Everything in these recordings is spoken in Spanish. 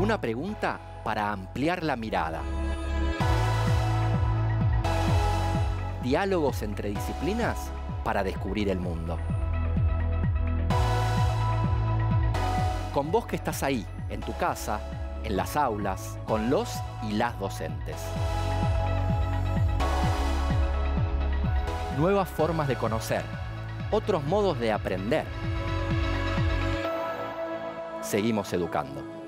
Una pregunta para ampliar la mirada. Diálogos entre disciplinas para descubrir el mundo. Con vos que estás ahí, en tu casa, en las aulas, con los y las docentes. Nuevas formas de conocer, otros modos de aprender. Seguimos educando.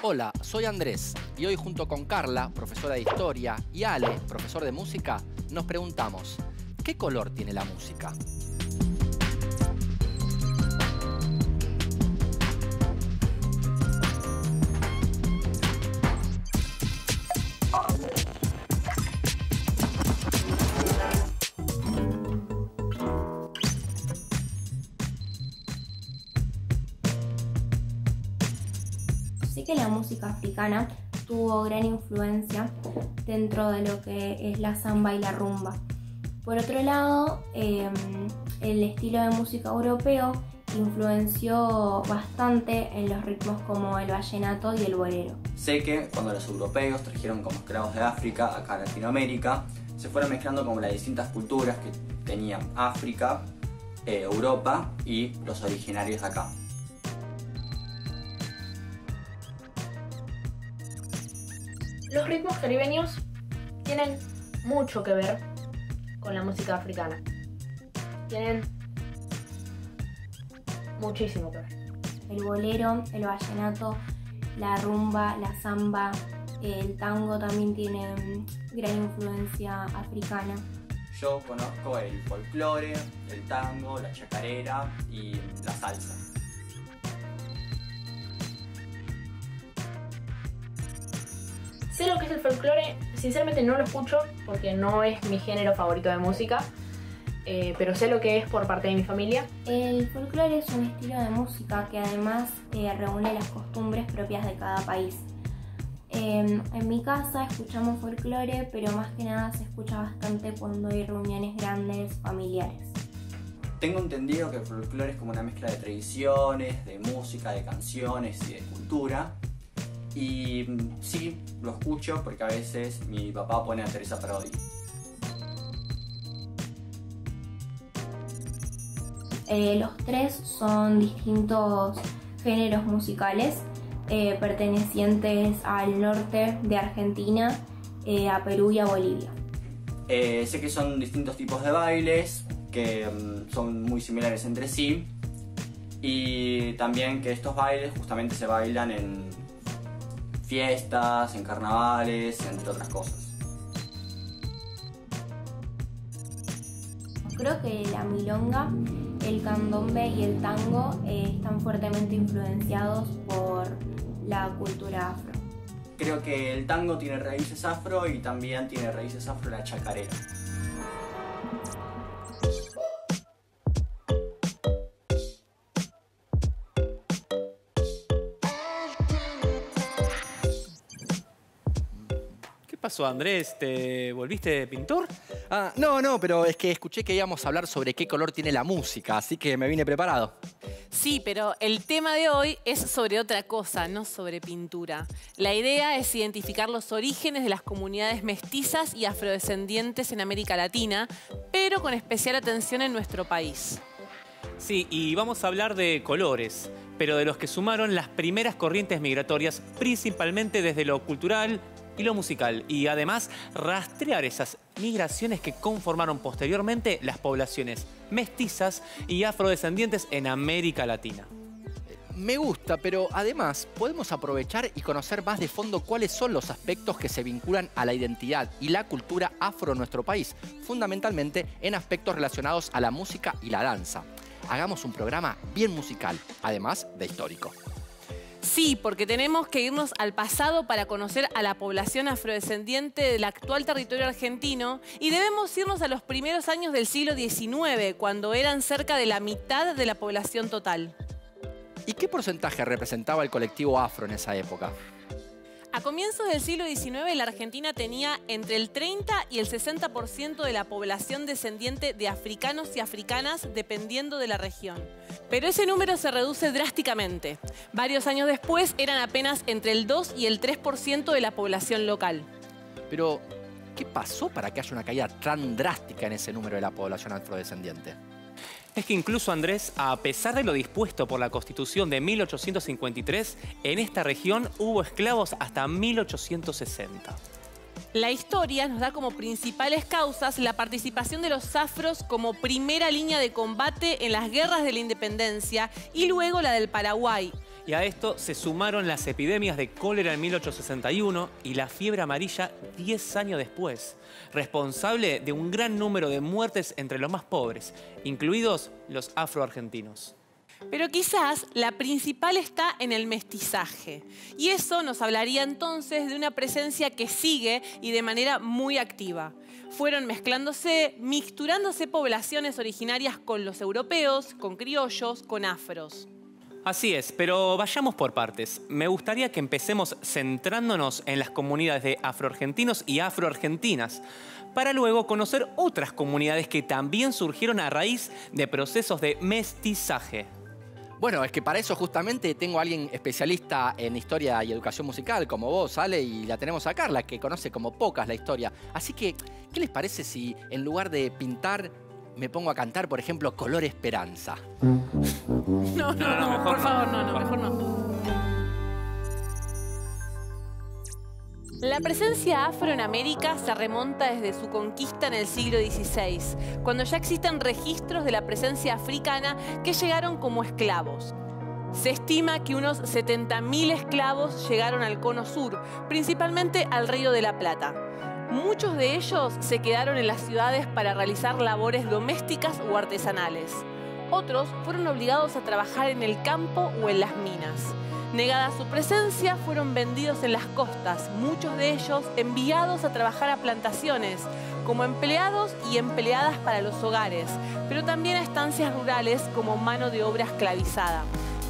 Hola, soy Andrés y hoy junto con Carla, profesora de Historia, y Ale, profesor de Música, nos preguntamos, ¿qué color tiene la música? Sé que la música africana tuvo gran influencia dentro de lo que es la samba y la rumba. Por otro lado, el estilo de música europeo influenció bastante en los ritmos como el vallenato y el bolero. Sé que cuando los europeos trajeron como esclavos de África acá a Latinoamérica, se fueron mezclando como las distintas culturas que tenían África, Europa y los originarios de acá. Los ritmos caribeños tienen mucho que ver con la música africana. Tienen muchísimo que ver. El bolero, el vallenato, la rumba, la samba, el tango también tienen gran influencia africana. Yo conozco el folclore, el tango, la chacarera y la salsa. Sé lo que es el folclore, sinceramente no lo escucho porque no es mi género favorito de música, pero sé lo que es por parte de mi familia. El folclore es un estilo de música que además reúne las costumbres propias de cada país. En mi casa escuchamos folclore, pero más que nada se escucha bastante cuando hay reuniones grandes, familiares. Tengo entendido que el folclore es como una mezcla de tradiciones, de música, de canciones y de cultura. Y sí, lo escucho porque a veces mi papá pone a Teresa Parodi. Los tres son distintos géneros musicales pertenecientes al norte de Argentina, a Perú y a Bolivia. Sé que son distintos tipos de bailes que son muy similares entre sí y también que estos bailes justamente se bailan en fiestas, en carnavales, entre otras cosas. Creo que la milonga, el candombe y el tango están fuertemente influenciados por la cultura afro. Creo que el tango tiene raíces afro y también tiene raíces afro la chacarera. ¿Qué pasó, Andrés? ¿Te volviste pintor? No, pero es que escuché que íbamos a hablar sobre qué color tiene la música, así que me vine preparado. Sí, pero el tema de hoy es sobre otra cosa, no sobre pintura. La idea es identificar los orígenes de las comunidades mestizas y afrodescendientes en América Latina, pero con especial atención en nuestro país. Sí, y vamos a hablar de colores, pero de los que sumaron las primeras corrientes migratorias, principalmente desde lo cultural y lo musical, y además rastrear esas migraciones que conformaron posteriormente las poblaciones mestizas y afrodescendientes en América Latina. Me gusta, pero además podemos aprovechar y conocer más de fondo cuáles son los aspectos que se vinculan a la identidad y la cultura afro en nuestro país, fundamentalmente en aspectos relacionados a la música y la danza. Hagamos un programa bien musical, además de histórico. Sí, porque tenemos que irnos al pasado para conocer a la población afrodescendiente del actual territorio argentino y debemos irnos a los primeros años del siglo XIX, cuando eran cerca de la mitad de la población total. ¿Y qué porcentaje representaba el colectivo afro en esa época? A comienzos del siglo XIX, la Argentina tenía entre el 30 y el 60% de la población descendiente de africanos y africanas, dependiendo de la región. Pero ese número se reduce drásticamente. Varios años después eran apenas entre el 2 y el 3% de la población local. Pero, ¿qué pasó para que haya una caída tan drástica en ese número de la población afrodescendiente? Es que incluso, Andrés, a pesar de lo dispuesto por la Constitución de 1853, en esta región hubo esclavos hasta 1860. La historia nos da como principales causas la participación de los afros como primera línea de combate en las guerras de la independencia y luego la del Paraguay. Y a esto se sumaron las epidemias de cólera en 1861 y la fiebre amarilla 10 años después, responsable de un gran número de muertes entre los más pobres, incluidos los afroargentinos. Pero quizás la principal está en el mestizaje. Y eso nos hablaría entonces de una presencia que sigue y de manera muy activa. Fueron mixturándose poblaciones originarias con los europeos, con criollos, con afros. Así es, pero vayamos por partes. Me gustaría que empecemos centrándonos en las comunidades de afroargentinos y afroargentinas, para luego conocer otras comunidades que también surgieron a raíz de procesos de mestizaje. Bueno, es que para eso justamente tengo a alguien especialista en historia y educación musical, como vos, Ale, y la tenemos a Carla, que conoce como pocas la historia. Así que, ¿qué les parece si en lugar de pintar me pongo a cantar, por ejemplo, Color Esperanza? No, por favor, mejor no. La presencia afro en América se remonta desde su conquista en el siglo XVI, cuando ya existen registros de la presencia africana que llegaron como esclavos. Se estima que unos 70.000 esclavos llegaron al Cono Sur, principalmente al Río de la Plata. Muchos de ellos se quedaron en las ciudades para realizar labores domésticas o artesanales. Otros fueron obligados a trabajar en el campo o en las minas. Negada su presencia, fueron vendidos en las costas, muchos de ellos enviados a trabajar a plantaciones, como empleados y empleadas para los hogares, pero también a estancias rurales como mano de obra esclavizada.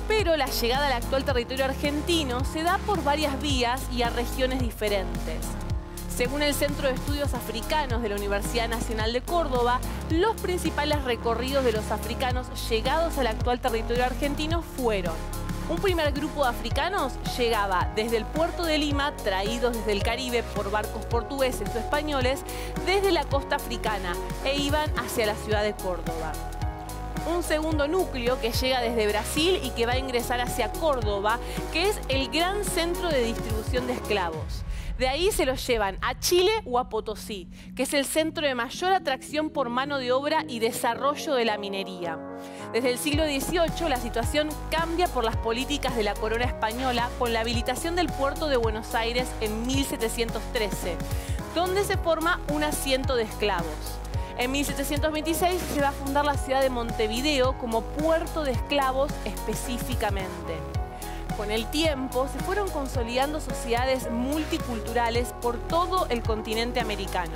Pero la llegada al actual territorio argentino se da por varias vías y a regiones diferentes. Según el Centro de Estudios Africanos de la Universidad Nacional de Córdoba, los principales recorridos de los africanos llegados al actual territorio argentino fueron: un primer grupo de africanos llegaba desde el puerto de Lima, traídos desde el Caribe por barcos portugueses o españoles, desde la costa africana, e iban hacia la ciudad de Córdoba. Un segundo núcleo que llega desde Brasil y que va a ingresar hacia Córdoba, que es el gran centro de distribución de esclavos. De ahí se los llevan a Chile o a Potosí, que es el centro de mayor atracción por mano de obra y desarrollo de la minería. Desde el siglo XVIII la situación cambia por las políticas de la corona española con la habilitación del puerto de Buenos Aires en 1713, donde se forma un asiento de esclavos. En 1726 se va a fundar la ciudad de Montevideo como puerto de esclavos específicamente. Con el tiempo se fueron consolidando sociedades multiculturales por todo el continente americano.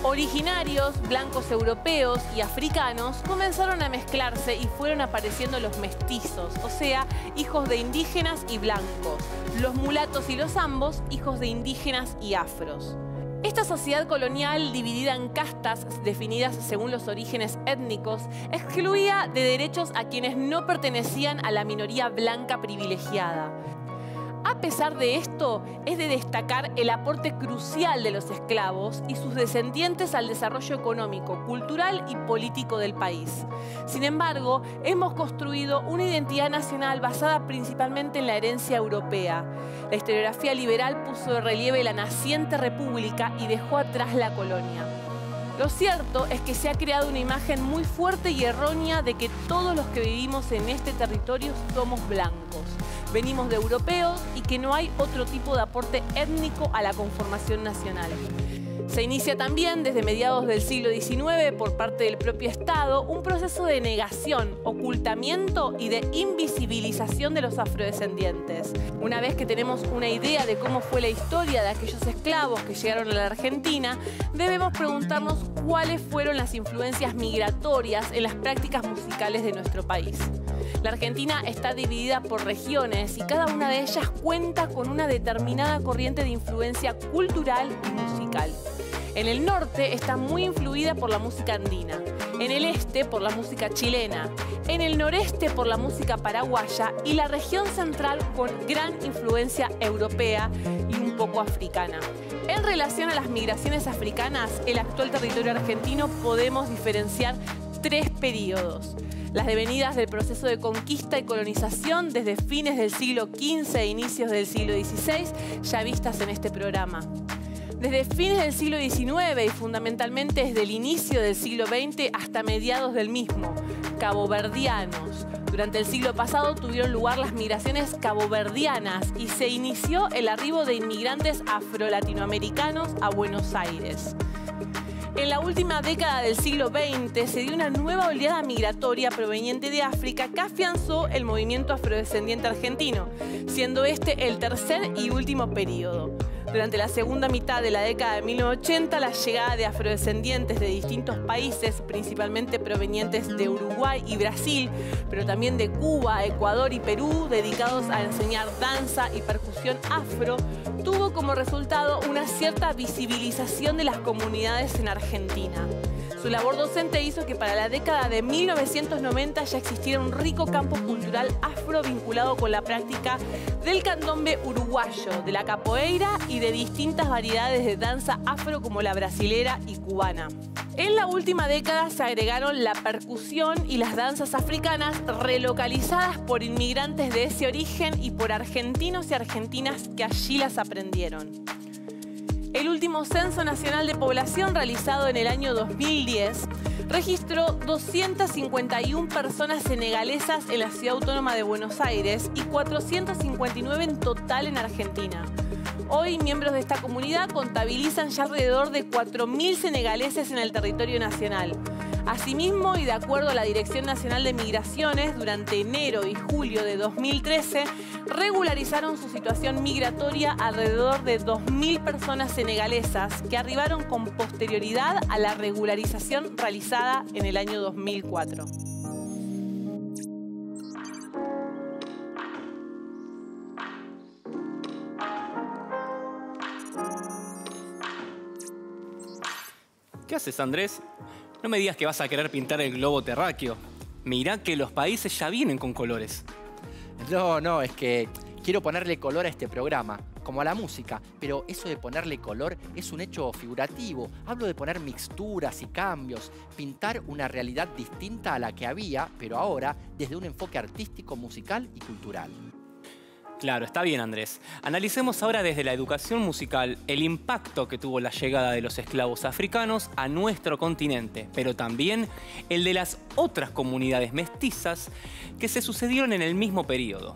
Originarios, blancos europeos y africanos comenzaron a mezclarse y fueron apareciendo los mestizos, o sea, hijos de indígenas y blancos, los mulatos y los ambos, hijos de indígenas y afros. Esta sociedad colonial, dividida en castas definidas según los orígenes étnicos, excluía de derechos a quienes no pertenecían a la minoría blanca privilegiada. A pesar de esto, es de destacar el aporte crucial de los esclavos y sus descendientes al desarrollo económico, cultural y político del país. Sin embargo, hemos construido una identidad nacional basada principalmente en la herencia europea. La historiografía liberal puso de relieve la naciente república y dejó atrás la colonia. Lo cierto es que se ha creado una imagen muy fuerte y errónea de que todos los que vivimos en este territorio somos blancos, venimos de europeos y que no hay otro tipo de aporte étnico a la conformación nacional. Se inicia también desde mediados del siglo XIX por parte del propio Estado un proceso de negación, ocultamiento y de invisibilización de los afrodescendientes. Una vez que tenemos una idea de cómo fue la historia de aquellos esclavos que llegaron a la Argentina, debemos preguntarnos cuáles fueron las influencias migratorias en las prácticas musicales de nuestro país. La Argentina está dividida por regiones y cada una de ellas cuenta con una determinada corriente de influencia cultural y musical. En el norte está muy influida por la música andina, en el este por la música chilena, en el noreste por la música paraguaya y la región central con gran influencia europea y un poco africana. En relación a las migraciones africanas, el actual territorio argentino podemos diferenciar 3 periodos. Las devenidas del proceso de conquista y colonización desde fines del siglo XV e inicios del siglo XVI, ya vistas en este programa. Desde fines del siglo XIX y fundamentalmente desde el inicio del siglo XX hasta mediados del mismo, caboverdianos. Durante el siglo pasado tuvieron lugar las migraciones caboverdianas y se inició el arribo de inmigrantes afro-latinoamericanos a Buenos Aires. En la última década del siglo XX se dio una nueva oleada migratoria proveniente de África que afianzó el movimiento afrodescendiente argentino, siendo este el tercer y último periodo. Durante la segunda mitad de la década de 1980, la llegada de afrodescendientes de distintos países, principalmente provenientes de Uruguay y Brasil, pero también de Cuba, Ecuador y Perú, dedicados a enseñar danza y percusión afro, tuvo como resultado una cierta visibilización de las comunidades en Argentina. Su labor docente hizo que para la década de 1990 ya existiera un rico campo cultural afro vinculado con la práctica del candombe uruguayo, de la capoeira y de distintas variedades de danza afro como la brasilera y cubana. En la última década se agregaron la percusión y las danzas africanas relocalizadas por inmigrantes de ese origen y por argentinos y argentinas que allí las aprendieron. El último Censo Nacional de Población, realizado en el año 2010, registró 251 personas senegalesas en la Ciudad Autónoma de Buenos Aires y 459 en total en Argentina. Hoy, miembros de esta comunidad contabilizan ya alrededor de 4.000 senegaleses en el territorio nacional. Asimismo, y de acuerdo a la Dirección Nacional de Migraciones, durante enero y julio de 2013, regularizaron su situación migratoria alrededor de 2.000 personas senegalesas que arribaron con posterioridad a la regularización realizada en el año 2004. ¿Qué haces, Andrés? No me digas que vas a querer pintar el globo terráqueo. Mirá que los países ya vienen con colores. No, es que quiero ponerle color a este programa, como a la música, pero eso de ponerle color es un hecho figurativo. Hablo de poner mixturas y cambios, pintar una realidad distinta a la que había, pero ahora desde un enfoque artístico, musical y cultural. Claro, está bien, Andrés. Analicemos ahora desde la educación musical el impacto que tuvo la llegada de los esclavos africanos a nuestro continente, pero también el de las otras comunidades mestizas que se sucedieron en el mismo periodo.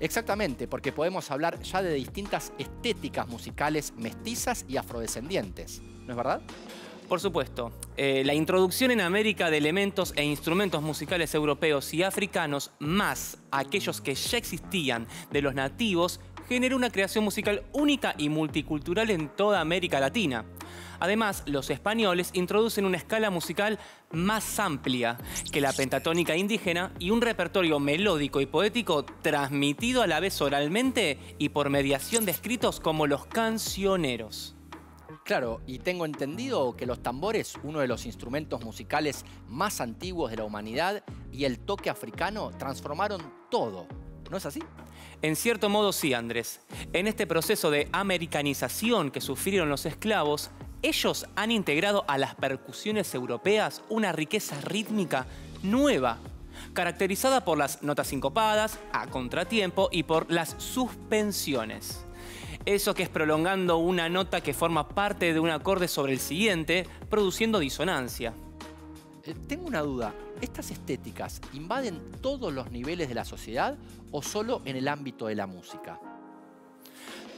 Exactamente, porque podemos hablar ya de distintas estéticas musicales mestizas y afrodescendientes, ¿no es verdad? Por supuesto, la introducción en América de elementos e instrumentos musicales europeos y africanos, más aquellos que ya existían de los nativos, generó una creación musical única y multicultural en toda América Latina. Además, los españoles introducen una escala musical más amplia que la pentatónica indígena y un repertorio melódico y poético transmitido a la vez oralmente y por mediación de escritos como los cancioneros. Claro, y tengo entendido que los tambores, uno de los instrumentos musicales más antiguos de la humanidad, y el toque africano transformaron todo. ¿No es así? En cierto modo sí, Andrés. En este proceso de americanización que sufrieron los esclavos, ellos han integrado a las percusiones europeas una riqueza rítmica nueva, caracterizada por las notas sincopadas, a contratiempo y por las suspensiones. Eso que es prolongando una nota que forma parte de un acorde sobre el siguiente, produciendo disonancia. Tengo una duda. ¿Estas estéticas invaden todos los niveles de la sociedad o solo en el ámbito de la música?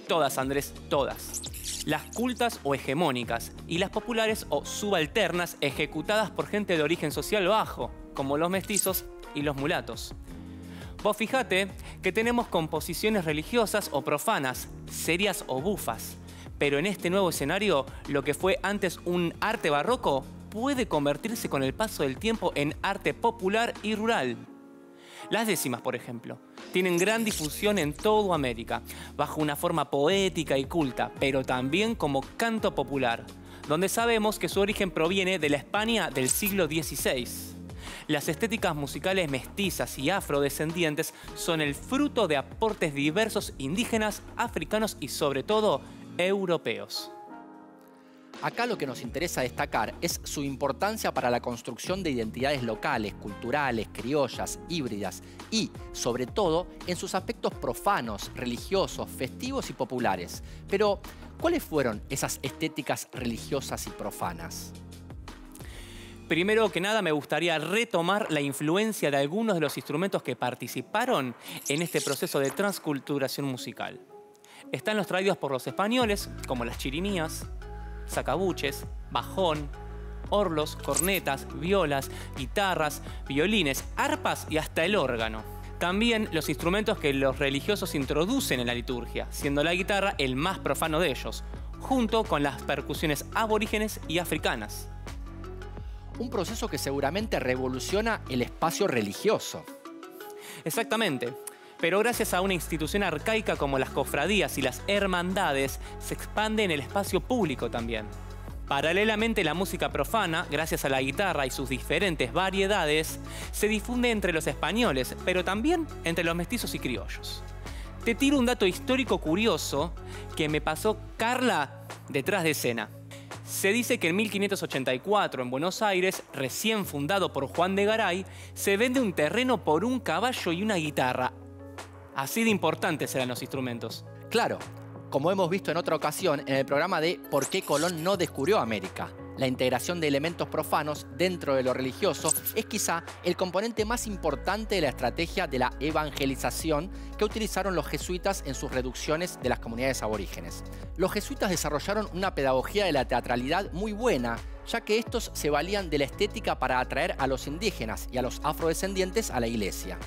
Todas, Andrés, todas. las cultas o hegemónicas, y las populares o subalternas ejecutadas por gente de origen social bajo, como los mestizos y los mulatos. Vos fijate que tenemos composiciones religiosas o profanas, serias o bufas, pero en este nuevo escenario, lo que fue antes un arte barroco puede convertirse con el paso del tiempo en arte popular y rural. Las décimas, por ejemplo, tienen gran difusión en toda América, bajo una forma poética y culta, pero también como canto popular, donde sabemos que su origen proviene de la España del siglo XVI. Las estéticas musicales mestizas y afrodescendientes son el fruto de aportes diversos indígenas, africanos y sobre todo europeos. Acá lo que nos interesa destacar es su importancia para la construcción de identidades locales, culturales, criollas, híbridas y, sobre todo, en sus aspectos profanos, religiosos, festivos y populares. Pero, ¿cuáles fueron esas estéticas religiosas y profanas? Primero que nada, me gustaría retomar la influencia de algunos de los instrumentos que participaron en este proceso de transculturación musical. Están los traídos por los españoles, como las chirimías, sacabuches, bajón, orlos, cornetas, violas, guitarras, violines, arpas y hasta el órgano. También los instrumentos que los religiosos introducen en la liturgia, siendo la guitarra el más profano de ellos, junto con las percusiones aborígenes y africanas. Un proceso que seguramente revoluciona el espacio religioso. Exactamente. Pero gracias a una institución arcaica como las cofradías y las hermandades, se expande en el espacio público también. Paralelamente, la música profana, gracias a la guitarra y sus diferentes variedades, se difunde entre los españoles, pero también entre los mestizos y criollos. Te tiro un dato histórico curioso que me pasó Carla detrás de escena. Se dice que en 1584, en Buenos Aires, recién fundado por Juan de Garay, se vende un terreno por un caballo y una guitarra. Así de importantes eran los instrumentos. Claro, como hemos visto en otra ocasión en el programa de ¿Por qué Colón no descubrió América? La integración de elementos profanos dentro de lo religioso es quizá el componente más importante de la estrategia de la evangelización que utilizaron los jesuitas en sus reducciones de las comunidades aborígenes. Los jesuitas desarrollaron una pedagogía de la teatralidad muy buena, ya que estos se valían de la estética para atraer a los indígenas y a los afrodescendientes a la iglesia.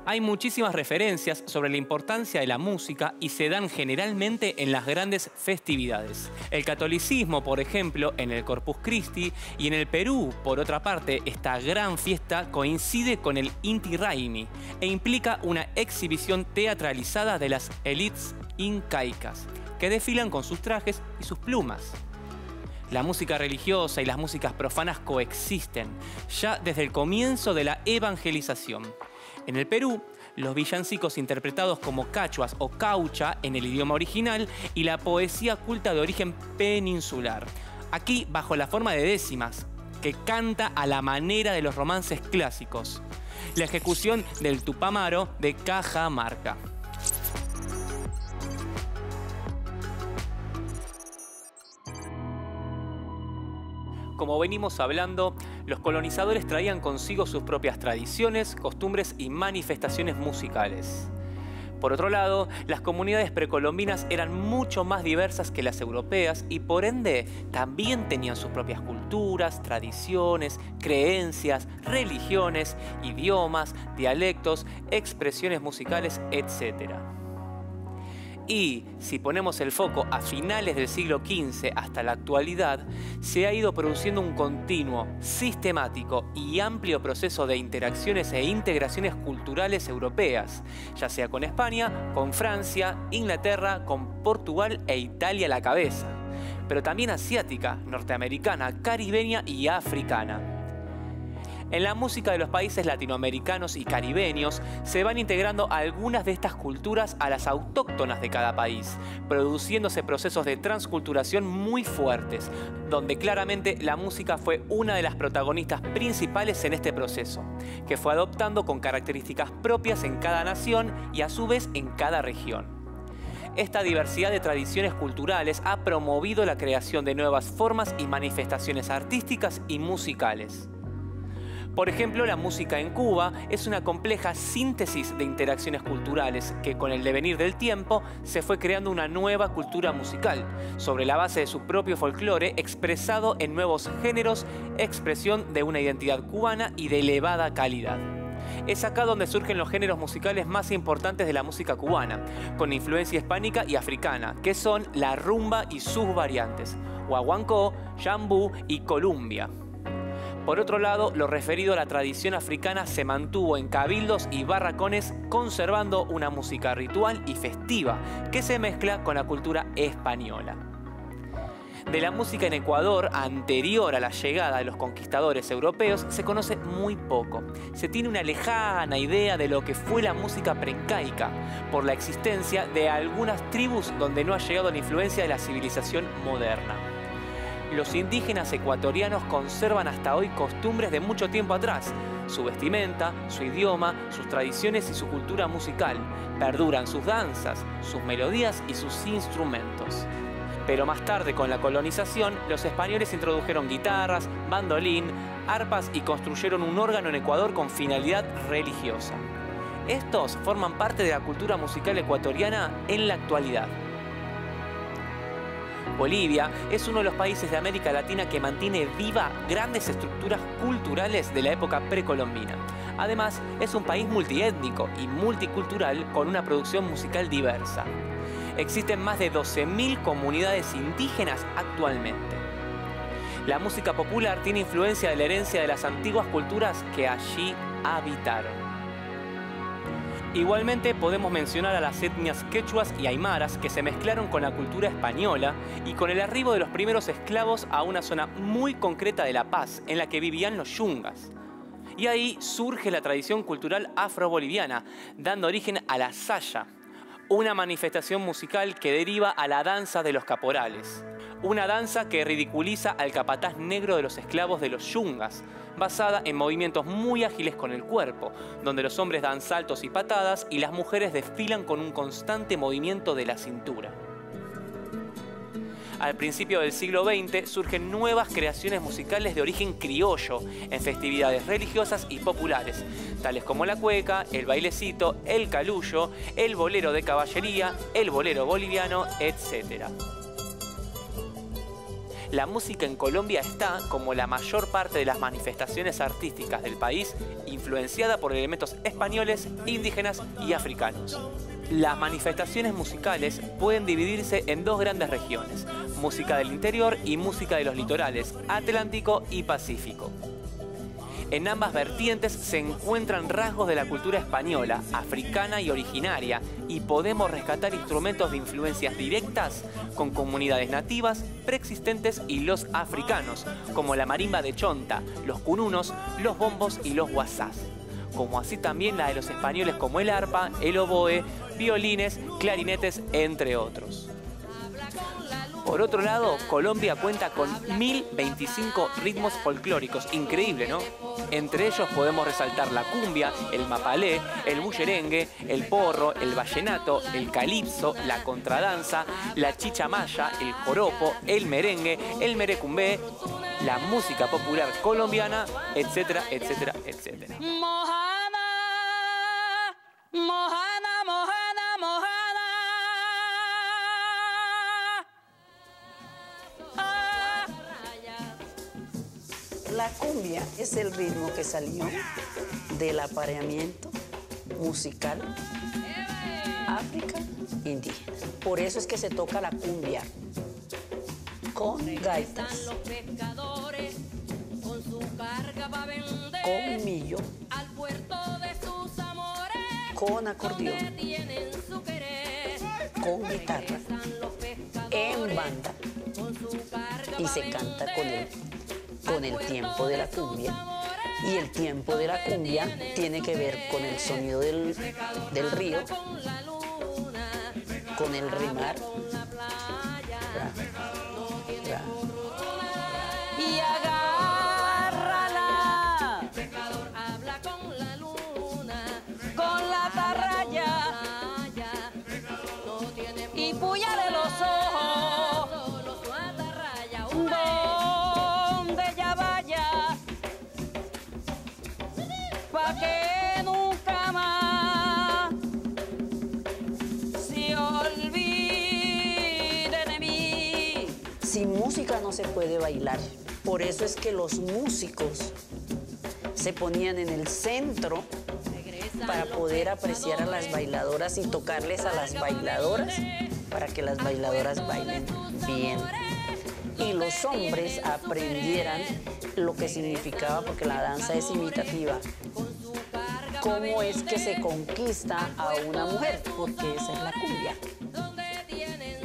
Hay muchísimas referencias sobre la importancia de la música y se dan generalmente en las grandes festividades. El catolicismo, por ejemplo, en el Corpus Christi, y en el Perú, por otra parte, esta gran fiesta coincide con el Inti Raymi e implica una exhibición teatralizada de las élites incaicas, que desfilan con sus trajes y sus plumas. La música religiosa y las músicas profanas coexisten, ya desde el comienzo de la evangelización. En el Perú, los villancicos interpretados como cachuas o caucha en el idioma original y la poesía culta de origen peninsular. Aquí bajo la forma de décimas, que canta a la manera de los romances clásicos. La ejecución del Tupamaro de Cajamarca. Como venimos hablando, los colonizadores traían consigo sus propias tradiciones, costumbres y manifestaciones musicales. Por otro lado, las comunidades precolombinas eran mucho más diversas que las europeas y por ende también tenían sus propias culturas, tradiciones, creencias, religiones, idiomas, dialectos, expresiones musicales, etc. Y si ponemos el foco a finales del siglo XV hasta la actualidad, se ha ido produciendo un continuo, sistemático y amplio proceso de interacciones e integraciones culturales europeas, ya sea con España, con Francia, Inglaterra, con Portugal e Italia a la cabeza, pero también asiática, norteamericana, caribeña y africana. En la música de los países latinoamericanos y caribeños se van integrando algunas de estas culturas a las autóctonas de cada país, produciéndose procesos de transculturación muy fuertes, donde claramente la música fue una de las protagonistas principales en este proceso, que fue adoptando con características propias en cada nación y a su vez en cada región. Esta diversidad de tradiciones culturales ha promovido la creación de nuevas formas y manifestaciones artísticas y musicales. Por ejemplo, la música en Cuba es una compleja síntesis de interacciones culturales que con el devenir del tiempo se fue creando una nueva cultura musical, sobre la base de su propio folclore expresado en nuevos géneros, expresión de una identidad cubana y de elevada calidad. Es acá donde surgen los géneros musicales más importantes de la música cubana, con influencia hispánica y africana, que son la rumba y sus variantes, guaguancó, yambú y columbia. Por otro lado, lo referido a la tradición africana se mantuvo en cabildos y barracones, conservando una música ritual y festiva que se mezcla con la cultura española. De la música en Ecuador, anterior a la llegada de los conquistadores europeos, se conoce muy poco. Se tiene una lejana idea de lo que fue la música preincaica, por la existencia de algunas tribus donde no ha llegado la influencia de la civilización moderna. Los indígenas ecuatorianos conservan hasta hoy costumbres de mucho tiempo atrás. Su vestimenta, su idioma, sus tradiciones y su cultura musical. Perduran sus danzas, sus melodías y sus instrumentos. Pero más tarde, con la colonización, los españoles introdujeron guitarras, bandolín, arpas y construyeron un órgano en Ecuador con finalidad religiosa. Estos forman parte de la cultura musical ecuatoriana en la actualidad. Bolivia es uno de los países de América Latina que mantiene viva grandes estructuras culturales de la época precolombina. Además, es un país multiétnico y multicultural con una producción musical diversa. Existen más de 12.000 comunidades indígenas actualmente. La música popular tiene influencia de la herencia de las antiguas culturas que allí habitaron. Igualmente podemos mencionar a las etnias quechuas y aymaras que se mezclaron con la cultura española y con el arribo de los primeros esclavos a una zona muy concreta de La Paz, en la que vivían los yungas. Y ahí surge la tradición cultural afroboliviana, dando origen a la saya, una manifestación musical que deriva a la danza de los caporales. Una danza que ridiculiza al capataz negro de los esclavos de los yungas, basada en movimientos muy ágiles con el cuerpo, donde los hombres dan saltos y patadas y las mujeres desfilan con un constante movimiento de la cintura. Al principio del siglo XX surgen nuevas creaciones musicales de origen criollo en festividades religiosas y populares, tales como la cueca, el bailecito, el calullo, el bolero de caballería, el bolero boliviano, etc. La música en Colombia está, como la mayor parte de las manifestaciones artísticas del país, influenciada por elementos españoles, indígenas y africanos. Las manifestaciones musicales pueden dividirse en dos grandes regiones: música del interior y música de los litorales, Atlántico y Pacífico. En ambas vertientes se encuentran rasgos de la cultura española, africana y originaria, y podemos rescatar instrumentos de influencias directas con comunidades nativas, preexistentes y los africanos, como la marimba de chonta, los cununos, los bombos y los guasás, como así también la de los españoles como el arpa, el oboe, violines, clarinetes, entre otros. Por otro lado, Colombia cuenta con 1025 ritmos folclóricos, increíble, ¿no? Entre ellos podemos resaltar la cumbia, el mapalé, el bullerengue, el porro, el vallenato, el calipso, la contradanza, la chichamaya, el joropo, el merengue, el merecumbé, la música popular colombiana, etcétera, etcétera, etcétera. Mojada, mojada, mojada, mojada. La cumbia es el ritmo que salió del apareamiento musical África indígena. Por eso es que se toca la cumbia con gaitas, con millo, con acordeón, con guitarra, en banda, y se canta con el tiempo de la cumbia. Y el tiempo de la cumbia tiene que ver con el sonido del río, con el rimar. Y agárrala con la tarraya y púyale los ojos donde ella vaya. nunca más se olvide de mí. Sin música no se puede bailar. Por eso es que los músicos se ponían en el centro para poder apreciar a las bailadoras y tocarles a las bailadoras para que las bailadoras bailen bien. Y los hombres aprendieran lo que significaba, porque la danza es imitativa, cómo es que se conquista a una mujer, porque esa es la cumbia.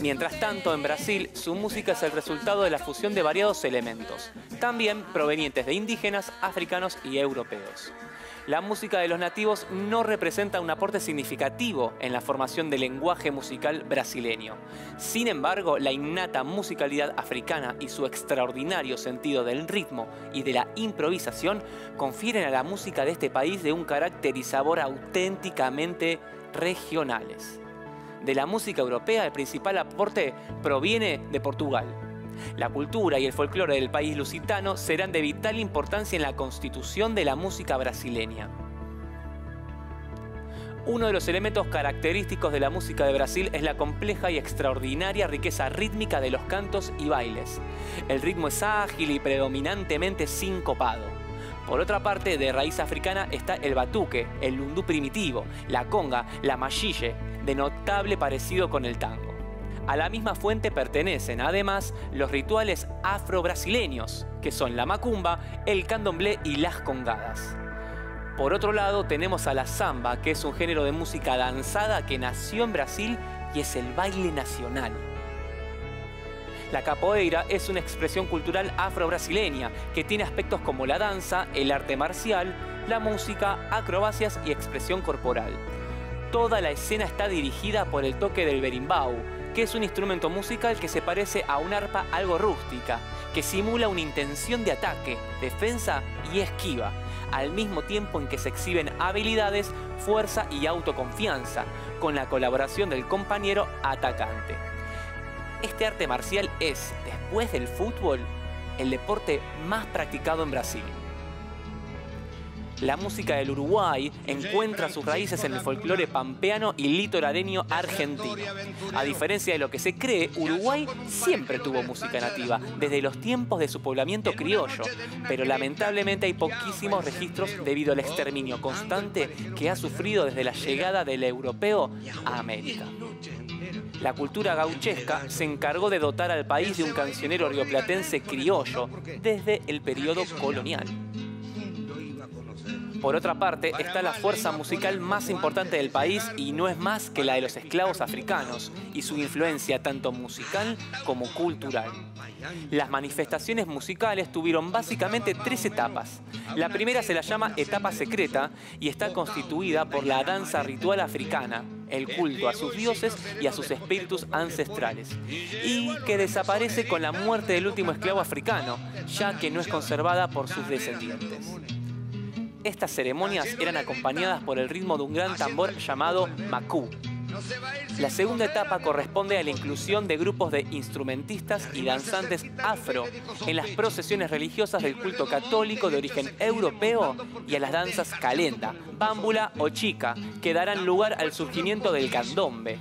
Mientras tanto, en Brasil, su música es el resultado de la fusión de variados elementos, también provenientes de indígenas, africanos y europeos. La música de los nativos no representa un aporte significativo en la formación del lenguaje musical brasileño. Sin embargo, la innata musicalidad africana y su extraordinario sentido del ritmo y de la improvisación confieren a la música de este país de un carácter y sabor auténticamente regionales. De la música europea, el principal aporte proviene de Portugal. La cultura y el folclore del país lusitano serán de vital importancia en la constitución de la música brasileña. Uno de los elementos característicos de la música de Brasil es la compleja y extraordinaria riqueza rítmica de los cantos y bailes. El ritmo es ágil y predominantemente sincopado. Por otra parte, de raíz africana está el batuque, el lundú primitivo, la conga, la machille, de notable parecido con el tango. A la misma fuente pertenecen, además, los rituales afro-brasileños, que son la macumba, el candomblé y las congadas. Por otro lado, tenemos a la samba, que es un género de música danzada que nació en Brasil y es el baile nacional. La capoeira es una expresión cultural afro-brasileña que tiene aspectos como la danza, el arte marcial, la música, acrobacias y expresión corporal. Toda la escena está dirigida por el toque del berimbau, que es un instrumento musical que se parece a una arpa algo rústica, que simula una intención de ataque, defensa y esquiva, al mismo tiempo en que se exhiben habilidades, fuerza y autoconfianza, con la colaboración del compañero atacante. Este arte marcial es, después del fútbol, el deporte más practicado en Brasil. La música del Uruguay encuentra sus raíces en el folclore pampeano y litoraleño argentino. A diferencia de lo que se cree, Uruguay siempre tuvo música nativa, desde los tiempos de su poblamiento criollo, pero lamentablemente hay poquísimos registros debido al exterminio constante que ha sufrido desde la llegada del europeo a América. La cultura gauchesca se encargó de dotar al país de un cancionero rioplatense criollo desde el periodo colonial. Por otra parte, está la fuerza musical más importante del país y no es más que la de los esclavos africanos y su influencia tanto musical como cultural. Las manifestaciones musicales tuvieron básicamente 3 etapas. La primera se la llama etapa secreta y está constituida por la danza ritual africana, el culto a sus dioses y a sus espíritus ancestrales, y que desaparece con la muerte del último esclavo africano, ya que no es conservada por sus descendientes. Estas ceremonias eran acompañadas por el ritmo de un gran tambor llamado macú. La segunda etapa corresponde a la inclusión de grupos de instrumentistas y danzantes afro en las procesiones religiosas del culto católico de origen europeo y a las danzas calenda, bámbula o chica, que darán lugar al surgimiento del candombe.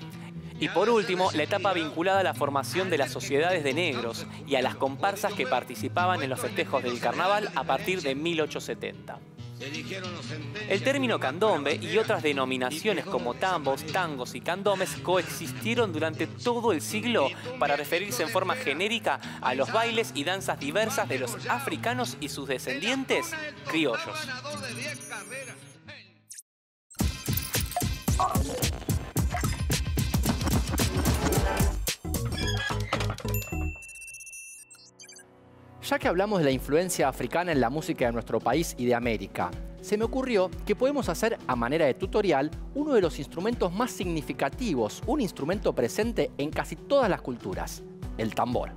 Y por último, la etapa vinculada a la formación de las sociedades de negros y a las comparsas que participaban en los festejos del carnaval a partir de 1870. El término candombe y otras denominaciones como tambos, tangos y candomes coexistieron durante todo el siglo para referirse en forma genérica a los bailes y danzas diversas de los africanos y sus descendientes criollos. Ya que hablamos de la influencia africana en la música de nuestro país y de América, se me ocurrió que podemos hacer a manera de tutorial uno de los instrumentos más significativos, un instrumento presente en casi todas las culturas, el tambor.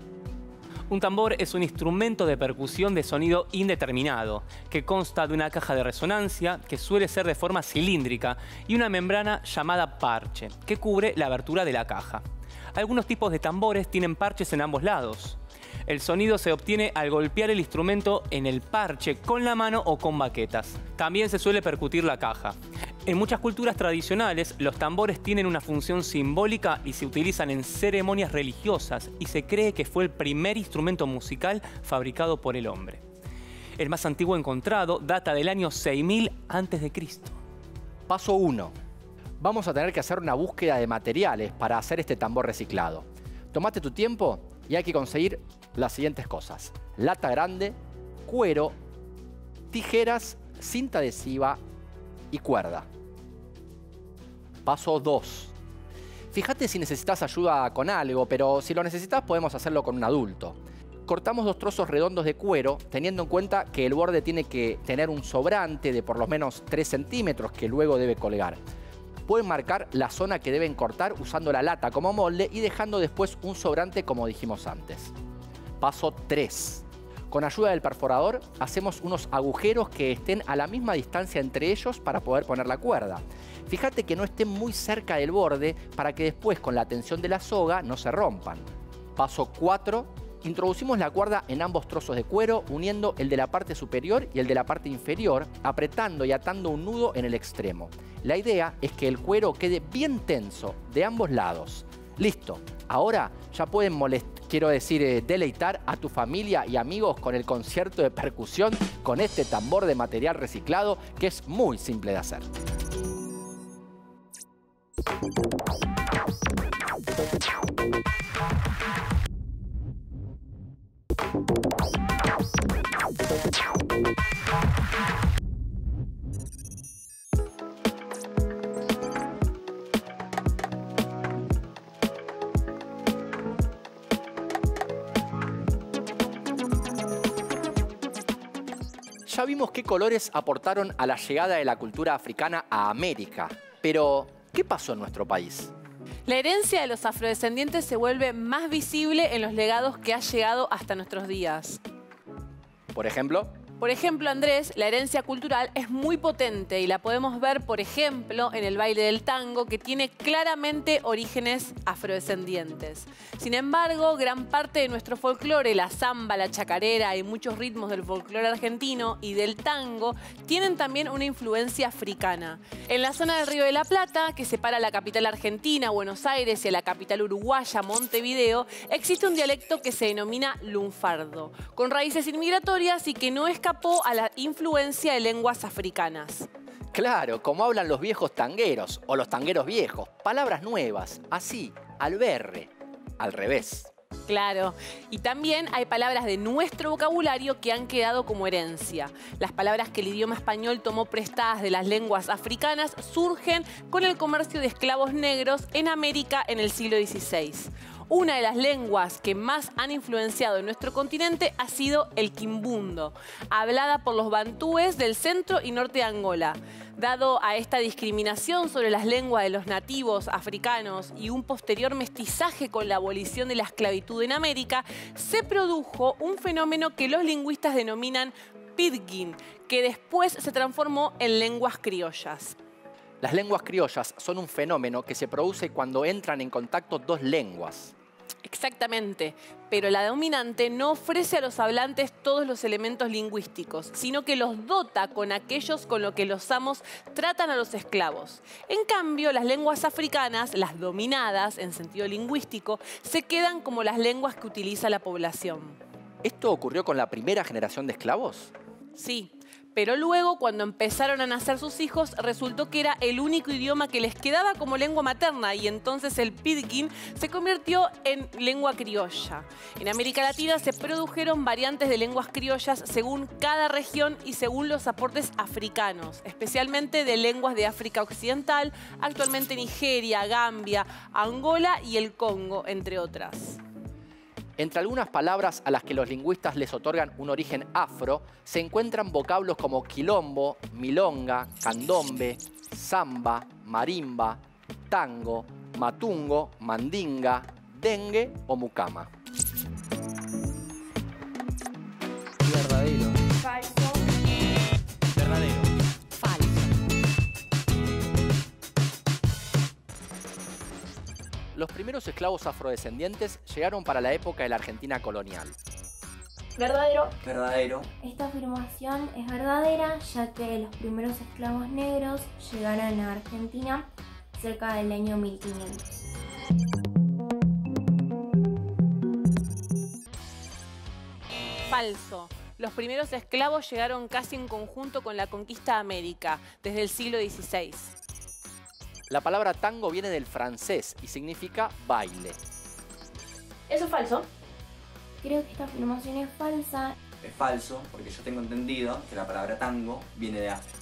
Un tambor es un instrumento de percusión de sonido indeterminado, que consta de una caja de resonancia, que suele ser de forma cilíndrica, y una membrana llamada parche, que cubre la abertura de la caja. Algunos tipos de tambores tienen parches en ambos lados. El sonido se obtiene al golpear el instrumento en el parche con la mano o con baquetas. También se suele percutir la caja. En muchas culturas tradicionales, los tambores tienen una función simbólica y se utilizan en ceremonias religiosas, y se cree que fue el primer instrumento musical fabricado por el hombre. El más antiguo encontrado data del año 6000 a.C. Paso 1. Vamos a tener que hacer una búsqueda de materiales para hacer este tambor reciclado. Tómate tu tiempo y hay que conseguir las siguientes cosas: lata grande, cuero, tijeras, cinta adhesiva y cuerda. Paso 2. Fíjate si necesitas ayuda con algo, pero si lo necesitas podemos hacerlo con un adulto. Cortamos 2 trozos redondos de cuero, teniendo en cuenta que el borde tiene que tener un sobrante de por lo menos 3 centímetros que luego debe colgar. Pueden marcar la zona que deben cortar usando la lata como molde y dejando después un sobrante como dijimos antes. Paso 3. Con ayuda del perforador hacemos unos agujeros que estén a la misma distancia entre ellos para poder poner la cuerda. Fíjate que no estén muy cerca del borde para que después con la tensión de la soga no se rompan. Paso 4. Introducimos la cuerda en ambos trozos de cuero, uniendo el de la parte superior y el de la parte inferior, apretando y atando un nudo en el extremo. La idea es que el cuero quede bien tenso de ambos lados. Listo. Ahora ya pueden deleitar a tu familia y amigos con el concierto de percusión con este tambor de material reciclado que es muy simple de hacer. Ya vimos qué colores aportaron a la llegada de la cultura africana a América, pero ¿qué pasó en nuestro país? La herencia de los afrodescendientes se vuelve más visible en los legados que ha llegado hasta nuestros días. Por ejemplo, Andrés, la herencia cultural es muy potente y la podemos ver, por ejemplo, en el baile del tango, que tiene claramente orígenes afrodescendientes. Sin embargo, gran parte de nuestro folclore, la samba, la chacarera y muchos ritmos del folclore argentino y del tango, tienen también una influencia africana. En la zona del Río de la Plata, que separa la capital argentina, Buenos Aires, y a la capital uruguaya, Montevideo, existe un dialecto que se denomina lunfardo, con raíces inmigratorias y que no escapó a la influencia de lenguas africanas. Claro, como hablan los viejos tangueros o los tangueros viejos, palabras nuevas, así, al berre, al revés. Claro, y también hay palabras de nuestro vocabulario que han quedado como herencia. Las palabras que el idioma español tomó prestadas de las lenguas africanas surgen con el comercio de esclavos negros en América en el siglo XVI. Una de las lenguas que más han influenciado en nuestro continente ha sido el quimbundo, hablada por los bantúes del centro y norte de Angola. Dado a esta discriminación sobre las lenguas de los nativos africanos y un posterior mestizaje con la abolición de la esclavitud en América, se produjo un fenómeno que los lingüistas denominan pidgin, que después se transformó en lenguas criollas. Las lenguas criollas son un fenómeno que se produce cuando entran en contacto 2 lenguas. Exactamente, pero la dominante no ofrece a los hablantes todos los elementos lingüísticos, sino que los dota con aquellos con los que los amos tratan a los esclavos. En cambio, las lenguas africanas, las dominadas en sentido lingüístico, se quedan como las lenguas que utiliza la población. ¿Esto ocurrió con la primera generación de esclavos? Sí. Pero luego, cuando empezaron a nacer sus hijos, resultó que era el único idioma que les quedaba como lengua materna y entonces el pidgin se convirtió en lengua criolla. En América Latina se produjeron variantes de lenguas criollas según cada región y según los aportes africanos, especialmente de lenguas de África Occidental, actualmente Nigeria, Gambia, Angola y el Congo, entre otras. Entre algunas palabras a las que los lingüistas les otorgan un origen afro, se encuentran vocablos como quilombo, milonga, candombe, samba, marimba, tango, matungo, mandinga, dengue o mucama. los primeros esclavos afrodescendientes llegaron para la época de la Argentina colonial. Verdadero. Verdadero. Esta afirmación es verdadera, ya que los primeros esclavos negros llegaron a Argentina cerca del año 1500. Falso. Los primeros esclavos llegaron casi en conjunto con la conquista de América, desde el siglo XVI. La palabra tango viene del francés y significa baile. Eso es falso. Creo que esta afirmación es falsa. Es falso, porque yo tengo entendido que la palabra tango viene de África.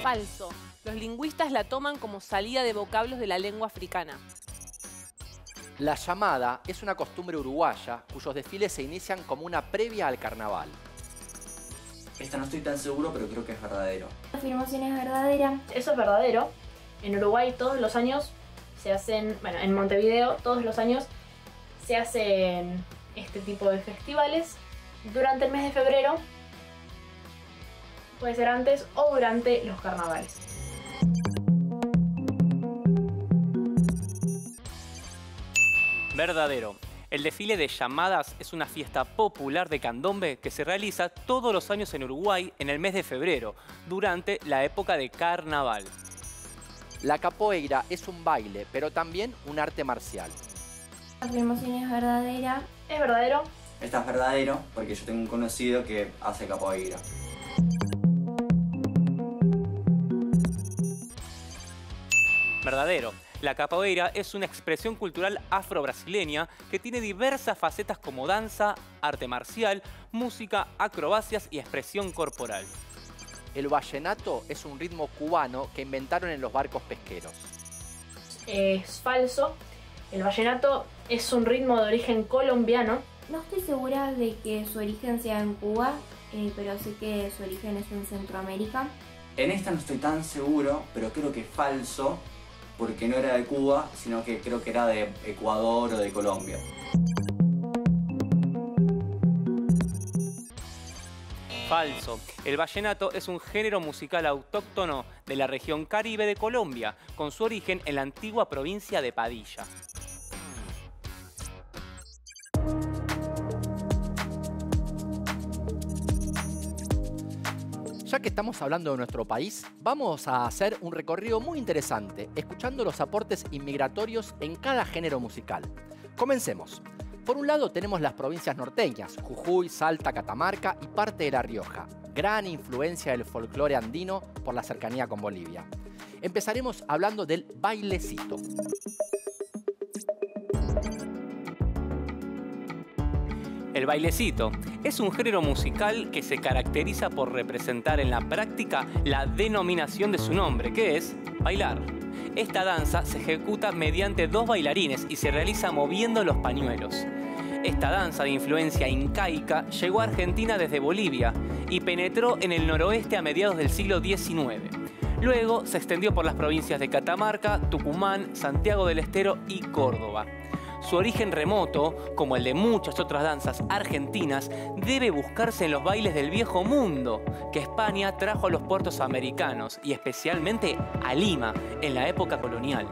Falso. Los lingüistas la toman como salida de vocablos de la lengua africana. La llamada es una costumbre uruguaya cuyos desfiles se inician como una previa al carnaval. Esta no estoy tan seguro, pero creo que es verdadero. La afirmación es verdadera. Eso es verdadero. En Uruguay todos los años se hacen, bueno, en Montevideo todos los años se hacen este tipo de festivales durante el mes de febrero. Puede ser antes o durante los carnavales. Verdadero. El desfile de llamadas es una fiesta popular de candombe que se realiza todos los años en Uruguay en el mes de febrero, durante la época de carnaval. La capoeira es un baile, pero también un arte marcial. La afirmación es verdadera. Es verdadero. Esta es verdadero, porque yo tengo un conocido que hace capoeira. Verdadero. La capoeira es una expresión cultural afro-brasileña que tiene diversas facetas como danza, arte marcial, música, acrobacias y expresión corporal. El vallenato es un ritmo cubano que inventaron en los barcos pesqueros. Es falso. El vallenato es un ritmo de origen colombiano. No estoy segura de que su origen sea en Cuba, pero sé que su origen es en Centroamérica. En esta no estoy tan seguro, pero creo que es falso, porque no era de Cuba, sino que creo que era de Ecuador o de Colombia. Falso. El vallenato es un género musical autóctono de la región Caribe de Colombia, con su origen en la antigua provincia de Padilla. Ya que estamos hablando de nuestro país, vamos a hacer un recorrido muy interesante, escuchando los aportes inmigratorios en cada género musical. Comencemos. Por un lado tenemos las provincias norteñas, Jujuy, Salta, Catamarca y parte de La Rioja. Gran influencia del folclore andino por la cercanía con Bolivia. Empezaremos hablando del bailecito. El bailecito es un género musical que se caracteriza por representar en la práctica la denominación de su nombre, que es bailar. Esta danza se ejecuta mediante dos bailarines y se realiza moviendo los pañuelos. Esta danza de influencia incaica llegó a Argentina desde Bolivia y penetró en el noroeste a mediados del siglo XIX. Luego se extendió por las provincias de Catamarca, Tucumán, Santiago del Estero y Córdoba. Su origen remoto, como el de muchas otras danzas argentinas, debe buscarse en los bailes del Viejo Mundo, que España trajo a los puertos americanos y especialmente a Lima en la época colonial.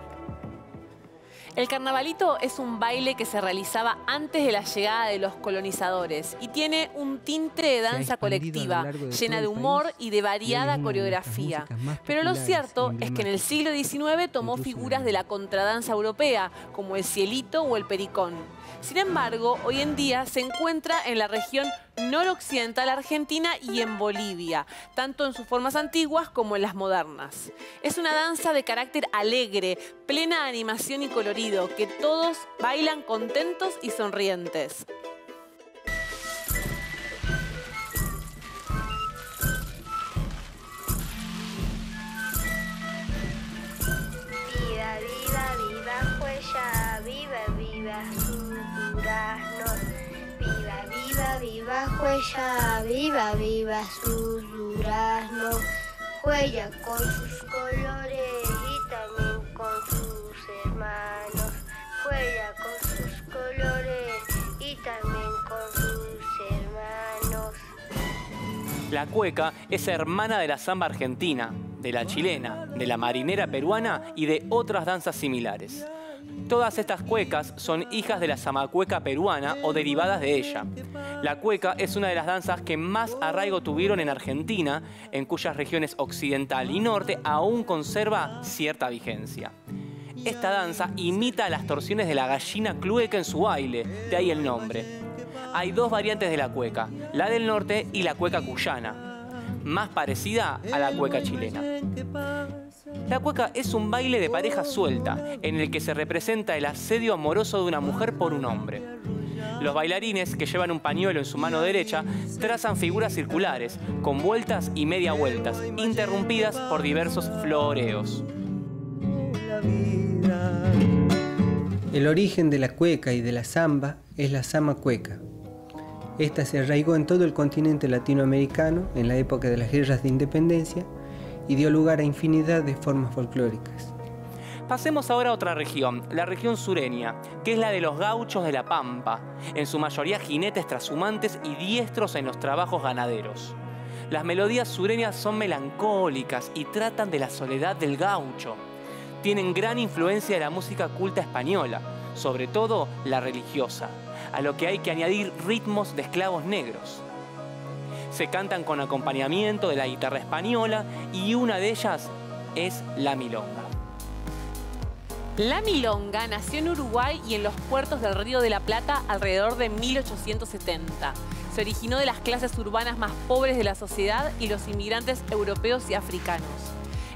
El carnavalito es un baile que se realizaba antes de la llegada de los colonizadores y tiene un tinte de danza colectiva, llena de humor y de variada coreografía. Pero lo cierto es que en el siglo XIX tomó figuras de la contradanza europea, como el cielito o el pericón. Sin embargo, hoy en día se encuentra en la región noroccidental argentina y en Bolivia, tanto en sus formas antiguas como en las modernas. Es una danza de carácter alegre, plena de animación y colorido, que todos bailan contentos y sonrientes. Viva, viva, viva Huella, viva, viva su durazno. Viva, viva, viva Huella, viva, viva su durazno. Huella con sus colores y también con sus hermanos. Huella con sus colores y también con sus hermanos. La cueca es hermana de la samba argentina. de la chilena, de la marinera peruana y de otras danzas similares. Todas estas cuecas son hijas de la zamacueca peruana o derivadas de ella. La cueca es una de las danzas que más arraigo tuvieron en Argentina, en cuyas regiones occidental y norte aún conserva cierta vigencia. Esta danza imita las torsiones de la gallina clueca en su baile, de ahí el nombre. Hay dos variantes de la cueca, la del norte y la cueca cuyana, más parecida a la cueca chilena. La cueca es un baile de pareja suelta, en el que se representa el asedio amoroso de una mujer por un hombre. Los bailarines, que llevan un pañuelo en su mano derecha, trazan figuras circulares, con vueltas y media vueltas, interrumpidas por diversos floreos. El origen de la cueca y de la samba es la zamacueca. Esta se arraigó en todo el continente latinoamericano en la época de las guerras de independencia y dio lugar a infinidad de formas folclóricas. Pasemos ahora a otra región, la región sureña, que es la de los gauchos de la Pampa, en su mayoría jinetes trashumantes y diestros en los trabajos ganaderos. Las melodías sureñas son melancólicas y tratan de la soledad del gaucho. Tienen gran influencia de la música culta española, sobre todo la religiosa, a lo que hay que añadir ritmos de esclavos negros. Se cantan con acompañamiento de la guitarra española y una de ellas es la milonga. La milonga nació en Uruguay y en los puertos del Río de la Plata alrededor de 1870. Se originó de las clases urbanas más pobres de la sociedad y los inmigrantes europeos y africanos.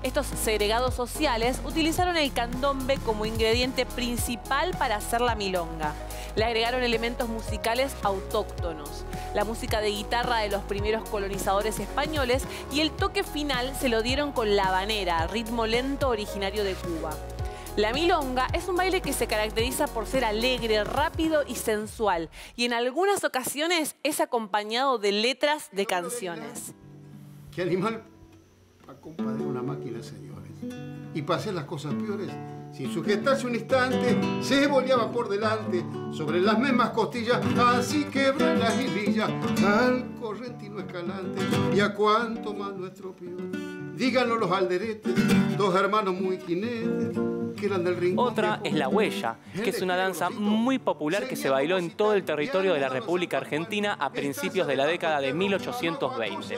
Estos segregados sociales utilizaron el candombe como ingrediente principal para hacer la milonga. Le agregaron elementos musicales autóctonos, la música de guitarra de los primeros colonizadores españoles y el toque final se lo dieron con la habanera, ritmo lento originario de Cuba. La milonga es un baile que se caracteriza por ser alegre, rápido y sensual, y en algunas ocasiones es acompañado de letras de canciones. ¿Qué animal para compadre una máquina, señores? Y para hacer las cosas peores, sin sujetarse un instante, se boleaba por delante sobre las mismas costillas, así quebró en las hilillas al correntino escalante. ¿Y a cuánto más nuestro peor? Díganlo los alderetes, dos hermanos muy jinetes, que eran del rincón. Otra es la huella, que es una danza muy popular que se bailó en todo el territorio de la República Argentina a principios de la década de 1820.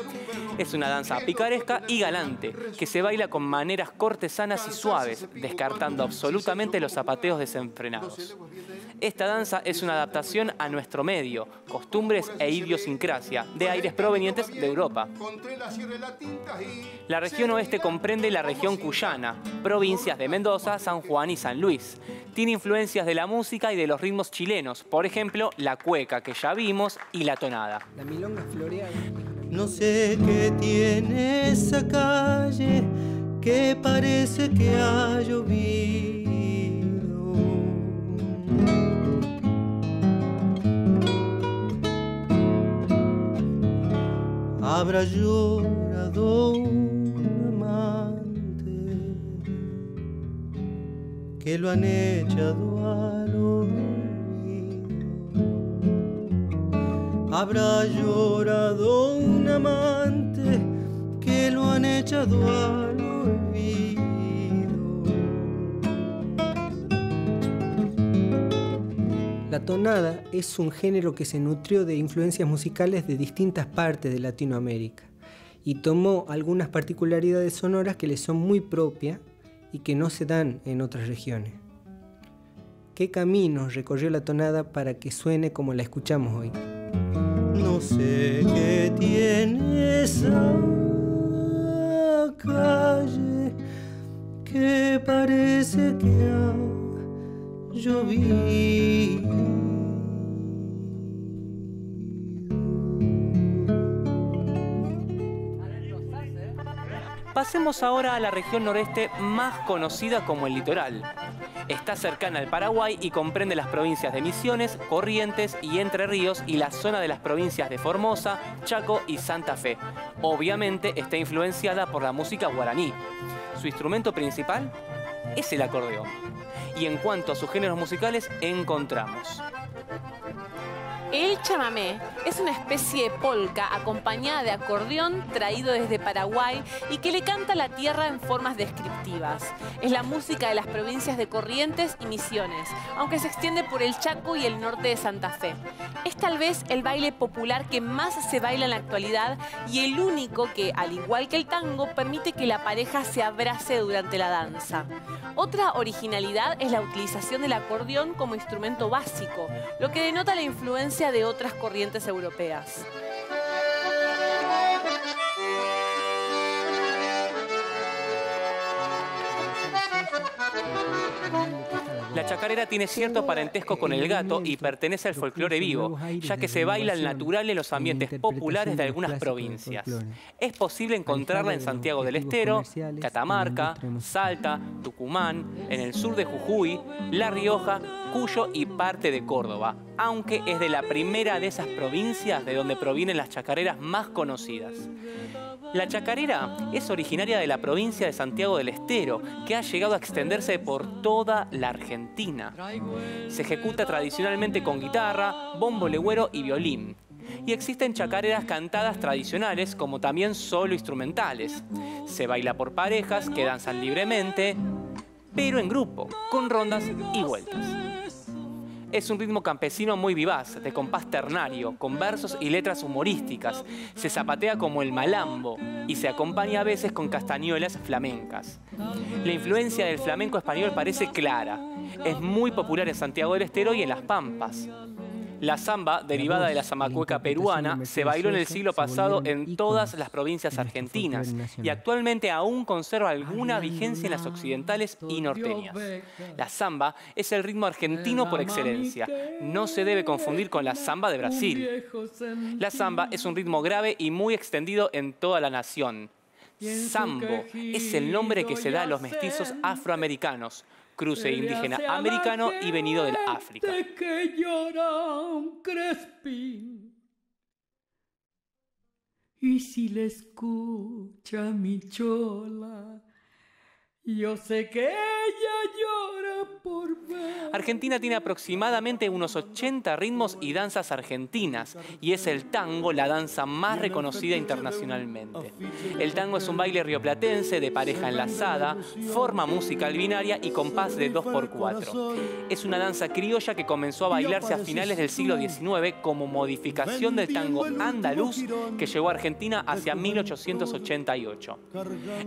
Es una danza picaresca y galante, que se baila con maneras cortesanas y suaves, descartando absolutamente los zapateos desenfrenados. Esta danza es una adaptación a nuestro medio, costumbres e idiosincrasia, de aires provenientes de Europa. La región oeste comprende la región cuyana, provincias de Mendoza, San Juan y San Luis. Tiene influencias de la música y de los ritmos chilenos, por ejemplo, la cueca que ya vimos y la tonada. La milonga floreada. No sé qué tiene esa calle que parece que ha llovido. Habrá llorado un amante que lo han echado al olvido. Habrá llorado un amante que lo han echado al olvido. La tonada es un género que se nutrió de influencias musicales de distintas partes de Latinoamérica y tomó algunas particularidades sonoras que le son muy propias y que no se dan en otras regiones. ¿Qué caminos recorrió la tonada para que suene como la escuchamos hoy? No sé qué tiene esa calle que parece que ha llovido. Pasemos ahora a la región noreste más conocida como el litoral. Está cercana al Paraguay y comprende las provincias de Misiones, Corrientes y Entre Ríos y la zona de las provincias de Formosa, Chaco y Santa Fe. Obviamente está influenciada por la música guaraní. Su instrumento principal es el acordeón. Y en cuanto a sus géneros musicales, encontramos El chamamé es una especie de polca acompañada de acordeón traído desde Paraguay y que le canta a la tierra en formas descriptivas. Es la música de las provincias de Corrientes y Misiones, aunque se extiende por el Chaco y el norte de Santa Fe. Es tal vez el baile popular que más se baila en la actualidad y el único que, al igual que el tango, permite que la pareja se abrace durante la danza. Otra originalidad es la utilización del acordeón como instrumento básico, lo que denota la influencia de otras corrientes europeas. La chacarera tiene cierto parentesco con el gato y pertenece al folclore vivo, ya que se baila al natural en los ambientes populares de algunas provincias. Es posible encontrarla en Santiago del Estero, Catamarca, Salta, Tucumán, en el sur de Jujuy, La Rioja, Cuyo y parte de Córdoba, aunque es de la primera de esas provincias de donde provienen las chacareras más conocidas. La chacarera es originaria de la provincia de Santiago del Estero, que ha llegado a extenderse por toda la Argentina. Se ejecuta tradicionalmente con guitarra, bombo legüero y violín. Y existen chacareras cantadas tradicionales como también solo instrumentales. Se baila por parejas que danzan libremente, pero en grupo, con rondas y vueltas. Es un ritmo campesino muy vivaz, de compás ternario, con versos y letras humorísticas. Se zapatea como el malambo y se acompaña a veces con castañuelas flamencas. La influencia del flamenco español parece clara. Es muy popular en Santiago del Estero y en Las Pampas. La samba, derivada de la zamacueca peruana, se bailó en el siglo pasado en todas las provincias argentinas y actualmente aún conserva alguna vigencia en las occidentales y norteñas. La samba es el ritmo argentino por excelencia. No se debe confundir con la samba de Brasil. La samba es un ritmo grave y muy extendido en toda la nación. Sambo es el nombre que se da a los mestizos afroamericanos, cruce indígena americano y venido del África. Que llora un crespín. Y si le escucha mi chola, yo sé que ella llora por ver. Argentina tiene aproximadamente unos 80 ritmos y danzas argentinas, y es el tango la danza más reconocida internacionalmente. El tango es un baile rioplatense de pareja enlazada, forma musical binaria y compás de 2x4. Es una danza criolla que comenzó a bailarse a finales del siglo XIX como modificación del tango andaluz que llegó a Argentina hacia 1888.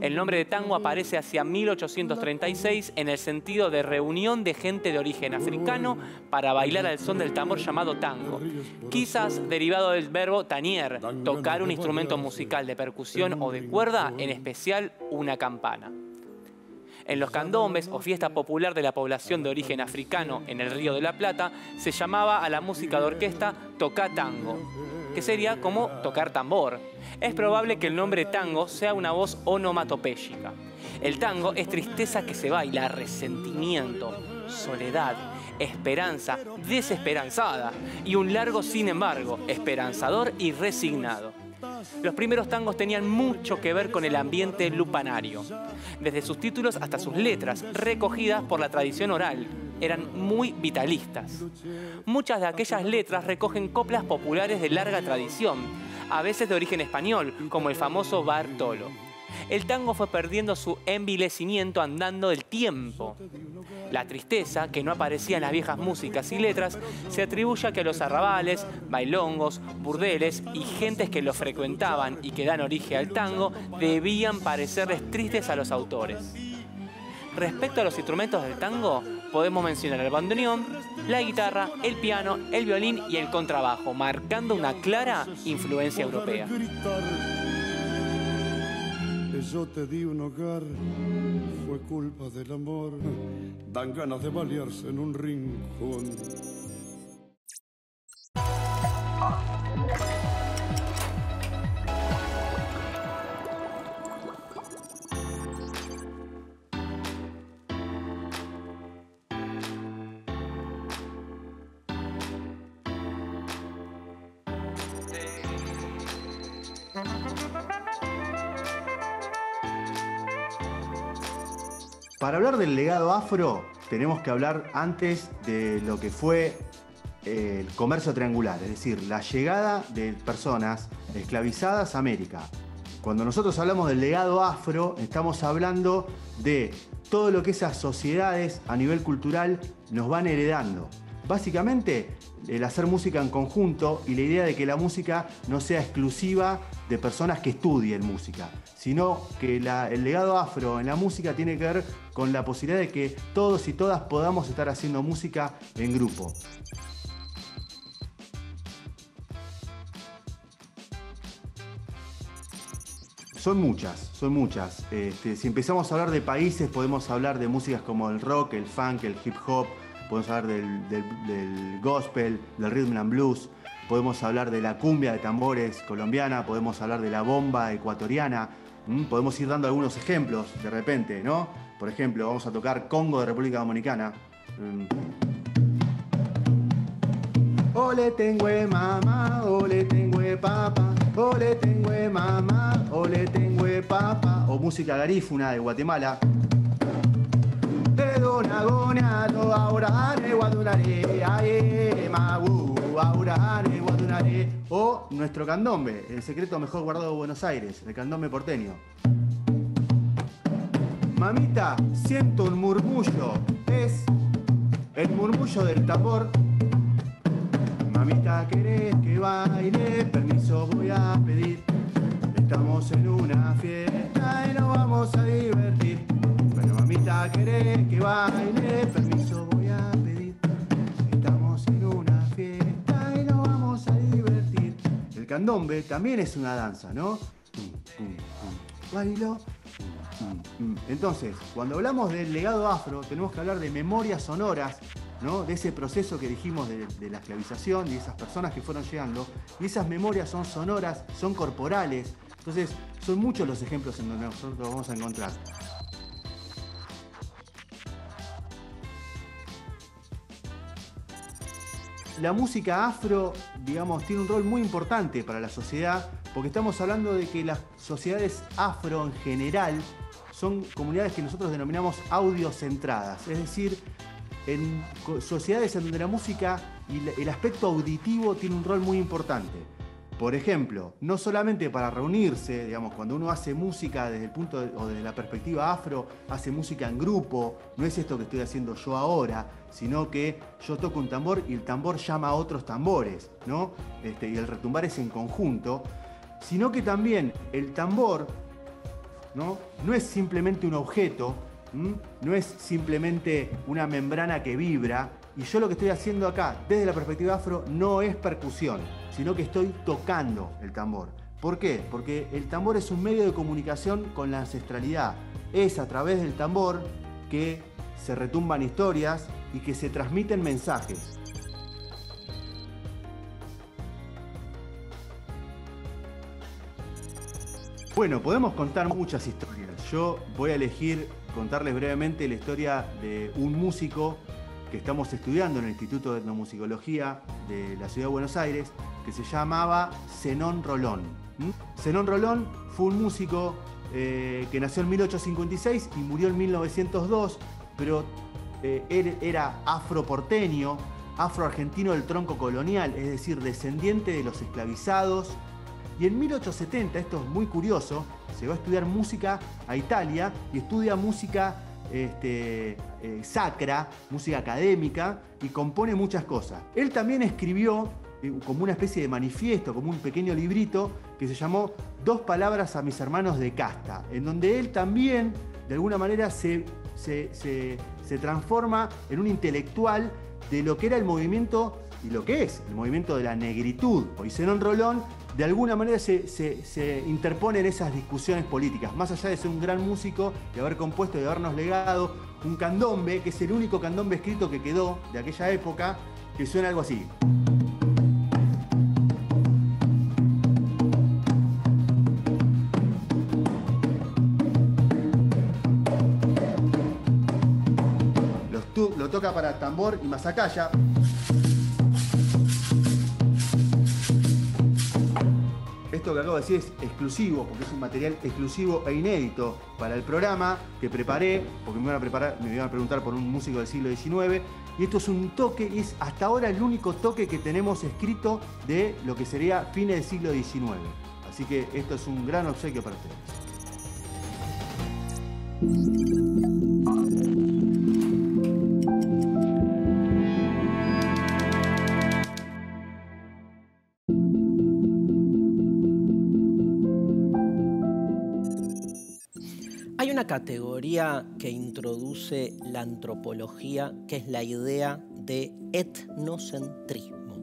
El nombre de tango aparece hacia 1836 en el sentido de reunión de gente de origen africano para bailar al son del tambor llamado tango, quizás derivado del verbo tañer, tocar un instrumento musical de percusión o de cuerda, en especial una campana. En los candombes o fiesta popular de la población de origen africano en el Río de la Plata se llamaba a la música de orquesta tocá tango, que sería como tocar tambor. Es probable que el nombre tango sea una voz onomatopéyica. El tango es tristeza que se baila, resentimiento, soledad, esperanza, desesperanzada y un largo sin embargo, esperanzador y resignado. Los primeros tangos tenían mucho que ver con el ambiente lupanario, desde sus títulos hasta sus letras, recogidas por la tradición oral. Eran muy vitalistas. Muchas de aquellas letras recogen coplas populares de larga tradición, a veces de origen español, como el famoso Bartolo. El tango fue perdiendo su envilecimiento andando el tiempo. La tristeza, que no aparecía en las viejas músicas y letras, se atribuye a que los arrabales, bailongos, burdeles y gentes que lo frecuentaban y que dan origen al tango debían parecerles tristes a los autores. Respecto a los instrumentos del tango, podemos mencionar el bandoneón, la guitarra, el piano, el violín y el contrabajo, marcando una clara influencia europea. Yo te di un hogar, fue culpa del amor, dan ganas de balearse en un rincón. Para hablar del legado afro, tenemos que hablar antes de lo que fue el comercio triangular, es decir, la llegada de personas esclavizadas a América. Cuando nosotros hablamos del legado afro, estamos hablando de todo lo que esas sociedades a nivel cultural nos van heredando. Básicamente, el hacer música en conjunto y la idea de que la música no sea exclusiva de personas que estudien música, sino que el legado afro en la música tiene que ver con la posibilidad de que todos y todas podamos estar haciendo música en grupo. Son muchas. Si empezamos a hablar de países, podemos hablar de músicas como el rock, el funk, el hip hop, podemos hablar del gospel, del rhythm and blues, podemos hablar de la cumbia de tambores colombiana, podemos hablar de la bomba ecuatoriana, podemos ir dando algunos ejemplos de repente, ¿no? Por ejemplo, vamos a tocar Congo de República Dominicana. Ole tengue mamá, ole tengue papá, ole tengue mamá, ole tengue papá. O música garífuna de Guatemala. Te donagoneado, ahora ne guadunare, ae magu, ahora ne guadunare. O nuestro candombe, el secreto mejor guardado de Buenos Aires, el candombe porteño. Mamita, siento un murmullo, es el murmullo del tambor. Mamita, ¿querés que baile? Permiso voy a pedir. Estamos en una fiesta y nos vamos a divertir. Bueno, mamita, ¿querés que baile? Permiso voy a pedir. Estamos en una fiesta y nos vamos a divertir. El candombe también es una danza, ¿no? Bailo. Entonces, cuando hablamos del legado afro, tenemos que hablar de memorias sonoras, ¿no? De ese proceso que dijimos de la esclavización, de esas personas que fueron llegando. Y esas memorias son sonoras, son corporales. Entonces, son muchos los ejemplos en donde nosotros vamos a encontrar. La música afro, digamos, tiene un rol muy importante para la sociedad, porque estamos hablando de que las sociedades afro en general son comunidades que nosotros denominamos audiocentradas, es decir, en sociedades en donde la música y el aspecto auditivo tiene un rol muy importante. Por ejemplo, no solamente para reunirse, digamos, cuando uno hace música desde el punto o desde la perspectiva afro, hace música en grupo, no es esto que estoy haciendo yo ahora, sino que yo toco un tambor y el tambor llama a otros tambores, ¿no? Y el retumbar es en conjunto, sino que también el tambor, ¿no? No es simplemente un objeto, no es simplemente una membrana que vibra, y yo lo que estoy haciendo acá, desde la perspectiva afro, no es percusión, sino que estoy tocando el tambor. ¿Por qué? Porque el tambor es un medio de comunicación con la ancestralidad. Es a través del tambor que se retumban historias y que se transmiten mensajes. Bueno, podemos contar muchas historias. Yo voy a elegir contarles brevemente la historia de un músico que estamos estudiando en el Instituto de Etnomusicología de la Ciudad de Buenos Aires, que se llamaba Zenón Rolón. Zenón Rolón fue un músico que nació en 1856 y murió en 1902, pero él era afroporteño, afroargentino del tronco colonial, es decir, descendiente de los esclavizados. Y en 1870, esto es muy curioso, se va a estudiar música a Italia y estudia música sacra, música académica, y compone muchas cosas. Él también escribió como una especie de manifiesto, como un pequeño librito que se llamó Dos palabras a mis hermanos de casta, en donde él también, de alguna manera, se transforma en un intelectual de lo que era el movimiento y lo que es el movimiento de la negritud. Y Zenón Rolón, de alguna manera, se interpone en esas discusiones políticas, más allá de ser un gran músico, de haber compuesto y de habernos legado un candombe, que es el único candombe escrito que quedó de aquella época, que suena algo así. Lo toca para tambor y mazacalla. Esto que acabo de decir es exclusivo, porque es un material exclusivo e inédito para el programa que preparé, porque me iban a preguntar por un músico del siglo XIX, y esto es un toque, y es hasta ahora el único toque que tenemos escrito de lo que sería fines del siglo XIX. Así que esto es un gran obsequio para ustedes. Hay una categoría que introduce la antropología, que es la idea de etnocentrismo.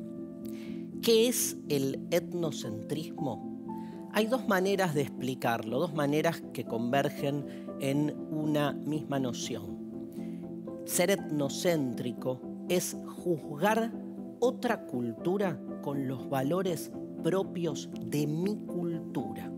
¿Qué es el etnocentrismo? Hay dos maneras de explicarlo, dos maneras que convergen en una misma noción. Ser etnocéntrico es juzgar otra cultura con los valores propios de mi cultura.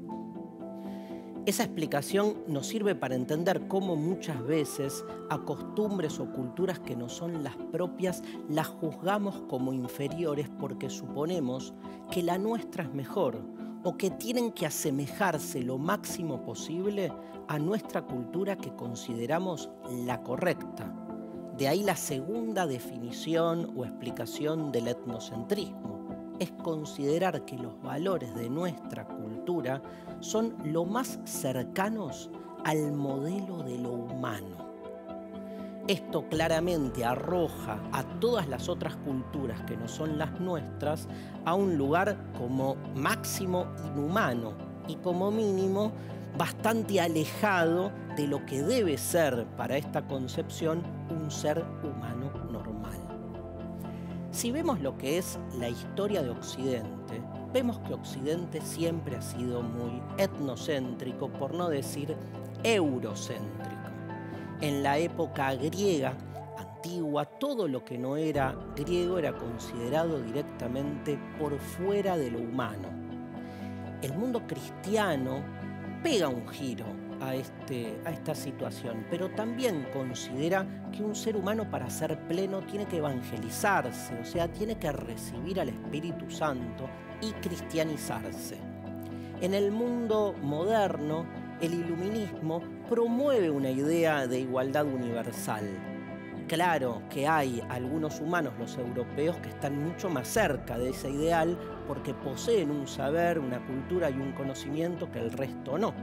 Esa explicación nos sirve para entender cómo muchas veces a costumbres o culturas que no son las propias las juzgamos como inferiores porque suponemos que la nuestra es mejor o que tienen que asemejarse lo máximo posible a nuestra cultura que consideramos la correcta. De ahí la segunda definición o explicación del etnocentrismo. Es considerar que los valores de nuestra cultura son lo más cercanos al modelo de lo humano. Esto claramente arroja a todas las otras culturas que no son las nuestras a un lugar como máximo inhumano y como mínimo bastante alejado de lo que debe ser para esta concepción un ser humano normal. Si vemos lo que es la historia de Occidente, vemos que Occidente siempre ha sido muy etnocéntrico, por no decir eurocéntrico. En la época griega antigua, todo lo que no era griego era considerado directamente por fuera de lo humano. El mundo cristiano pega un giro a esta situación, pero también considera que un ser humano para ser pleno tiene que evangelizarse, o sea, tiene que recibir al Espíritu Santo y cristianizarse. En el mundo moderno, el iluminismo promueve una idea de igualdad universal. Claro que hay algunos humanos, los europeos, que están mucho más cerca de ese ideal porque poseen un saber, una cultura y un conocimiento que el resto no.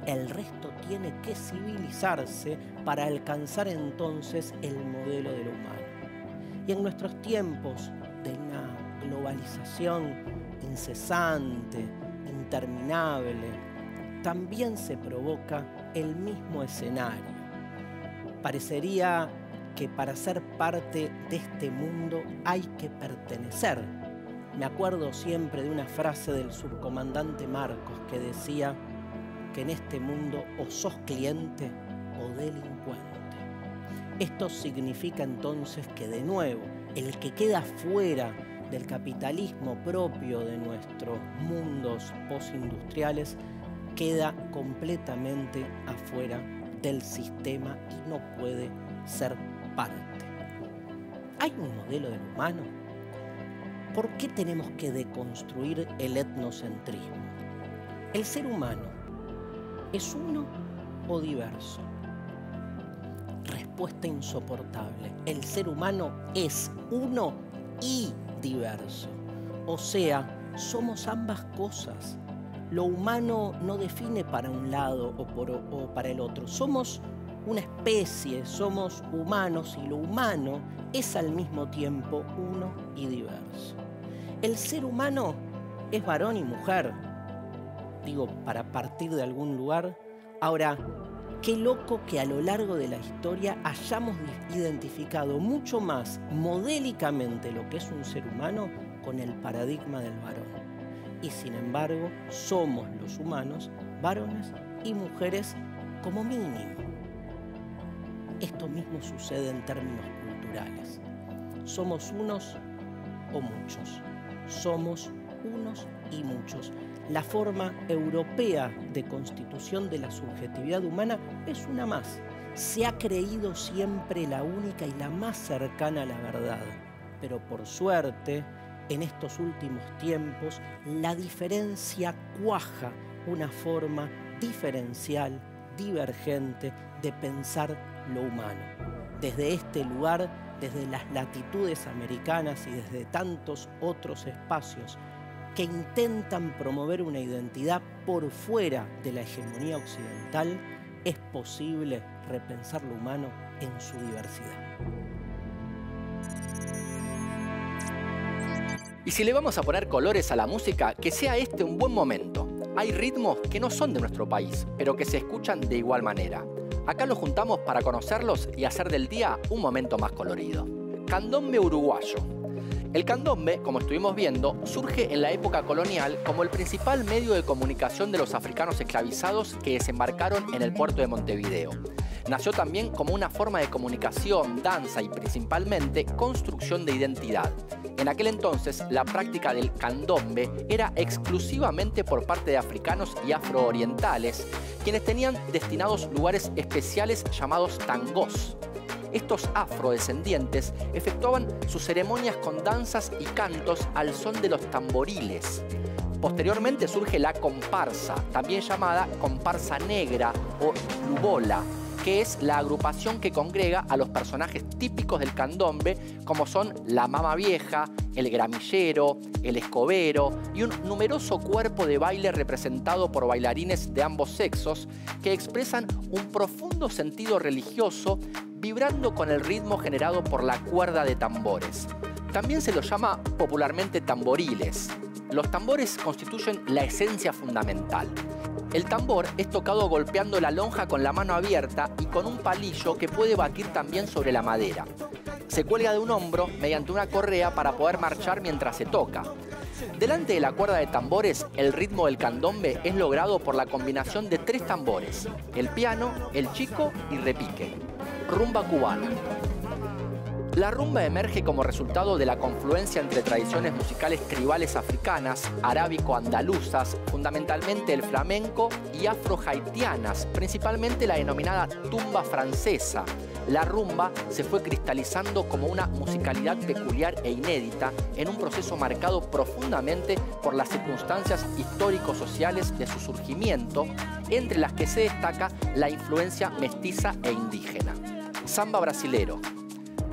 El resto tiene que civilizarse para alcanzar entonces el modelo de lo humano. Y en nuestros tiempos de una globalización incesante, interminable, también se provoca el mismo escenario. Parecería que para ser parte de este mundo hay que pertenecer. Me acuerdo siempre de una frase del subcomandante Marcos que decía que en este mundo o sos cliente o delincuente. Esto significa entonces que de nuevo el que queda fuera del capitalismo propio de nuestros mundos postindustriales queda completamente afuera del sistema y no puede ser parte. ¿Hay un modelo del humano? ¿Por qué tenemos que deconstruir el etnocentrismo? ¿El ser humano es uno o diverso? Respuesta insoportable. El ser humano es uno y diverso. O sea, somos ambas cosas. Lo humano no define para un lado o para el otro. Somos una especie, somos humanos y lo humano es al mismo tiempo uno y diverso. El ser humano es varón y mujer, digo, para partir de algún lugar. Ahora, qué loco que a lo largo de la historia hayamos identificado mucho más modélicamente lo que es un ser humano con el paradigma del varón. Y sin embargo, somos los humanos, varones y mujeres como mínimo. Esto mismo sucede en términos culturales. Somos unos o muchos. Somos unos y muchos. La forma europea de constitución de la subjetividad humana es una más. Se ha creído siempre la única y la más cercana a la verdad. Pero por suerte, en estos últimos tiempos, la diferencia cuaja una forma diferencial, divergente de pensar lo humano. Desde este lugar desde las latitudes americanas y desde tantos otros espacios que intentan promover una identidad por fuera de la hegemonía occidental, es posible repensar lo humano en su diversidad. Y si le vamos a poner colores a la música, que sea este un buen momento. Hay ritmos que no son de nuestro país, pero que se escuchan de igual manera. Acá los juntamos para conocerlos y hacer del día un momento más colorido. Candombe uruguayo. El candombe, como estuvimos viendo, surge en la época colonial como el principal medio de comunicación de los africanos esclavizados que desembarcaron en el puerto de Montevideo. Nació también como una forma de comunicación, danza y principalmente construcción de identidad. En aquel entonces, la práctica del candombe era exclusivamente por parte de africanos y afroorientales, quienes tenían destinados lugares especiales llamados tangós. Estos afrodescendientes efectuaban sus ceremonias con danzas y cantos al son de los tamboriles. Posteriormente surge la comparsa, también llamada comparsa negra o lubola, que es la agrupación que congrega a los personajes típicos del candombe, como son la mama vieja, el gramillero, el escobero y un numeroso cuerpo de baile representado por bailarines de ambos sexos que expresan un profundo sentido religioso vibrando con el ritmo generado por la cuerda de tambores. También se los llama popularmente tamboriles. Los tambores constituyen la esencia fundamental. El tambor es tocado golpeando la lonja con la mano abierta y con un palillo que puede batir también sobre la madera. Se cuelga de un hombro mediante una correa para poder marchar mientras se toca. Delante de la cuerda de tambores, el ritmo del candombe es logrado por la combinación de 3 tambores: el piano, el chico y repique. Rumba cubana. La rumba emerge como resultado de la confluencia entre tradiciones musicales tribales africanas, arábico-andaluzas, fundamentalmente el flamenco, y afro-haitianas, principalmente la denominada tumba francesa. La rumba se fue cristalizando como una musicalidad peculiar e inédita en un proceso marcado profundamente por las circunstancias histórico-sociales de su surgimiento, entre las que se destaca la influencia mestiza e indígena. Samba brasilero.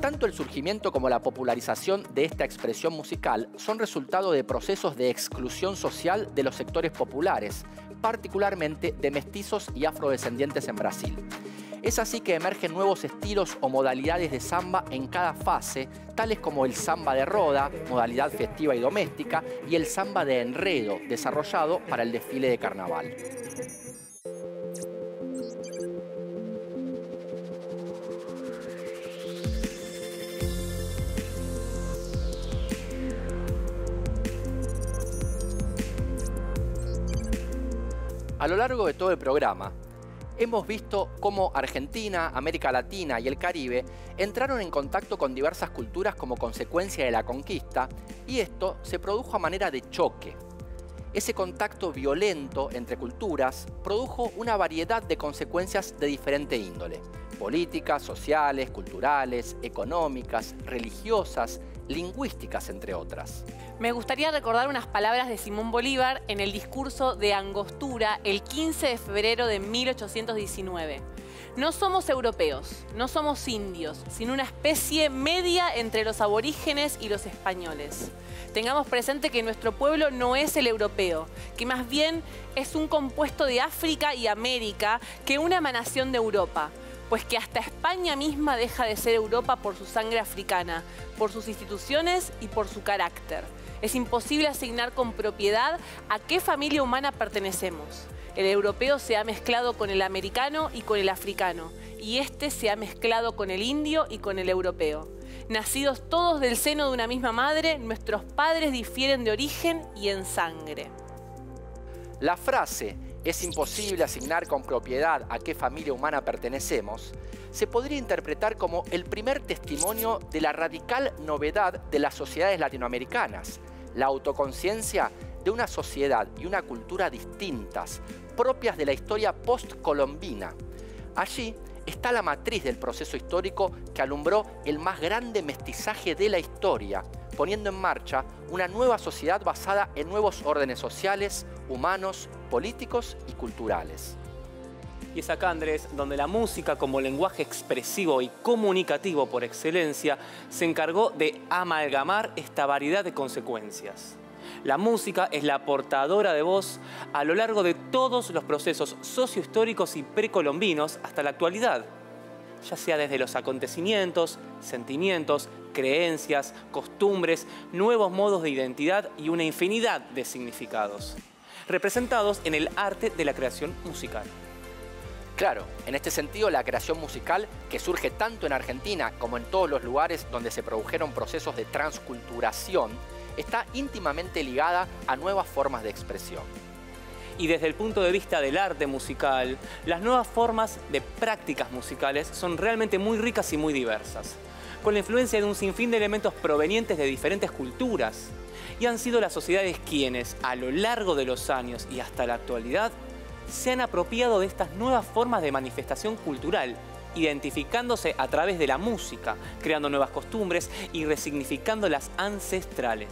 Tanto el surgimiento como la popularización de esta expresión musical son resultado de procesos de exclusión social de los sectores populares, particularmente de mestizos y afrodescendientes en Brasil. Es así que emergen nuevos estilos o modalidades de samba en cada fase, tales como el samba de roda, modalidad festiva y doméstica, y el samba de enredo, desarrollado para el desfile de carnaval. A lo largo de todo el programa, hemos visto cómo Argentina, América Latina y el Caribe entraron en contacto con diversas culturas como consecuencia de la conquista, y esto se produjo a manera de choque. Ese contacto violento entre culturas produjo una variedad de consecuencias de diferente índole: políticas, sociales, culturales, económicas, religiosas, lingüísticas, entre otras. Me gustaría recordar unas palabras de Simón Bolívar en el discurso de Angostura el 15 de febrero de 1819. No somos europeos, no somos indios, sino una especie media entre los aborígenes y los españoles. Tengamos presente que nuestro pueblo no es el europeo, que más bien es un compuesto de África y América que una emanación de Europa. Pues que hasta España misma deja de ser Europa por su sangre africana, por sus instituciones y por su carácter. Es imposible asignar con propiedad a qué familia humana pertenecemos. El europeo se ha mezclado con el americano y con el africano, y este se ha mezclado con el indio y con el europeo. Nacidos todos del seno de una misma madre, nuestros padres difieren de origen y en sangre. La frase "es imposible asignar con propiedad a qué familia humana pertenecemos" se podría interpretar como el primer testimonio de la radical novedad de las sociedades latinoamericanas, la autoconciencia de una sociedad y una cultura distintas, propias de la historia postcolombina. Allí está la matriz del proceso histórico que alumbró el más grande mestizaje de la historia, poniendo en marcha una nueva sociedad basada en nuevos órdenes sociales, humanos, políticos y culturales. Y es acá, Andrés, donde la música como lenguaje expresivo y comunicativo por excelencia se encargó de amalgamar esta variedad de consecuencias. La música es la portadora de voz a lo largo de todos los procesos sociohistóricos y precolombinos hasta la actualidad, ya sea desde los acontecimientos, sentimientos, creencias, costumbres, nuevos modos de identidad y una infinidad de significados, representados en el arte de la creación musical. Claro, en este sentido la creación musical, que surge tanto en Argentina como en todos los lugares donde se produjeron procesos de transculturación, está íntimamente ligada a nuevas formas de expresión. Y desde el punto de vista del arte musical, las nuevas formas de prácticas musicales son realmente muy ricas y muy diversas, con la influencia de un sinfín de elementos provenientes de diferentes culturas. Y han sido las sociedades quienes, a lo largo de los años y hasta la actualidad, se han apropiado de estas nuevas formas de manifestación cultural, identificándose a través de la música, creando nuevas costumbres y resignificando las ancestrales.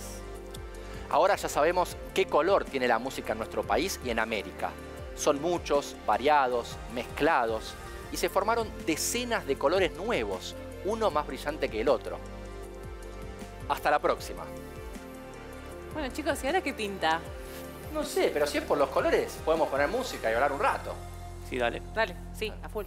Ahora ya sabemos qué color tiene la música en nuestro país y en América. Son muchos, variados, mezclados, y se formaron decenas de colores nuevos, uno más brillante que el otro. Hasta la próxima. Bueno, chicos, ¿y ahora qué pinta? No sé, pero si es por los colores, podemos poner música y hablar un rato. Sí, dale. Dale, sí, a full.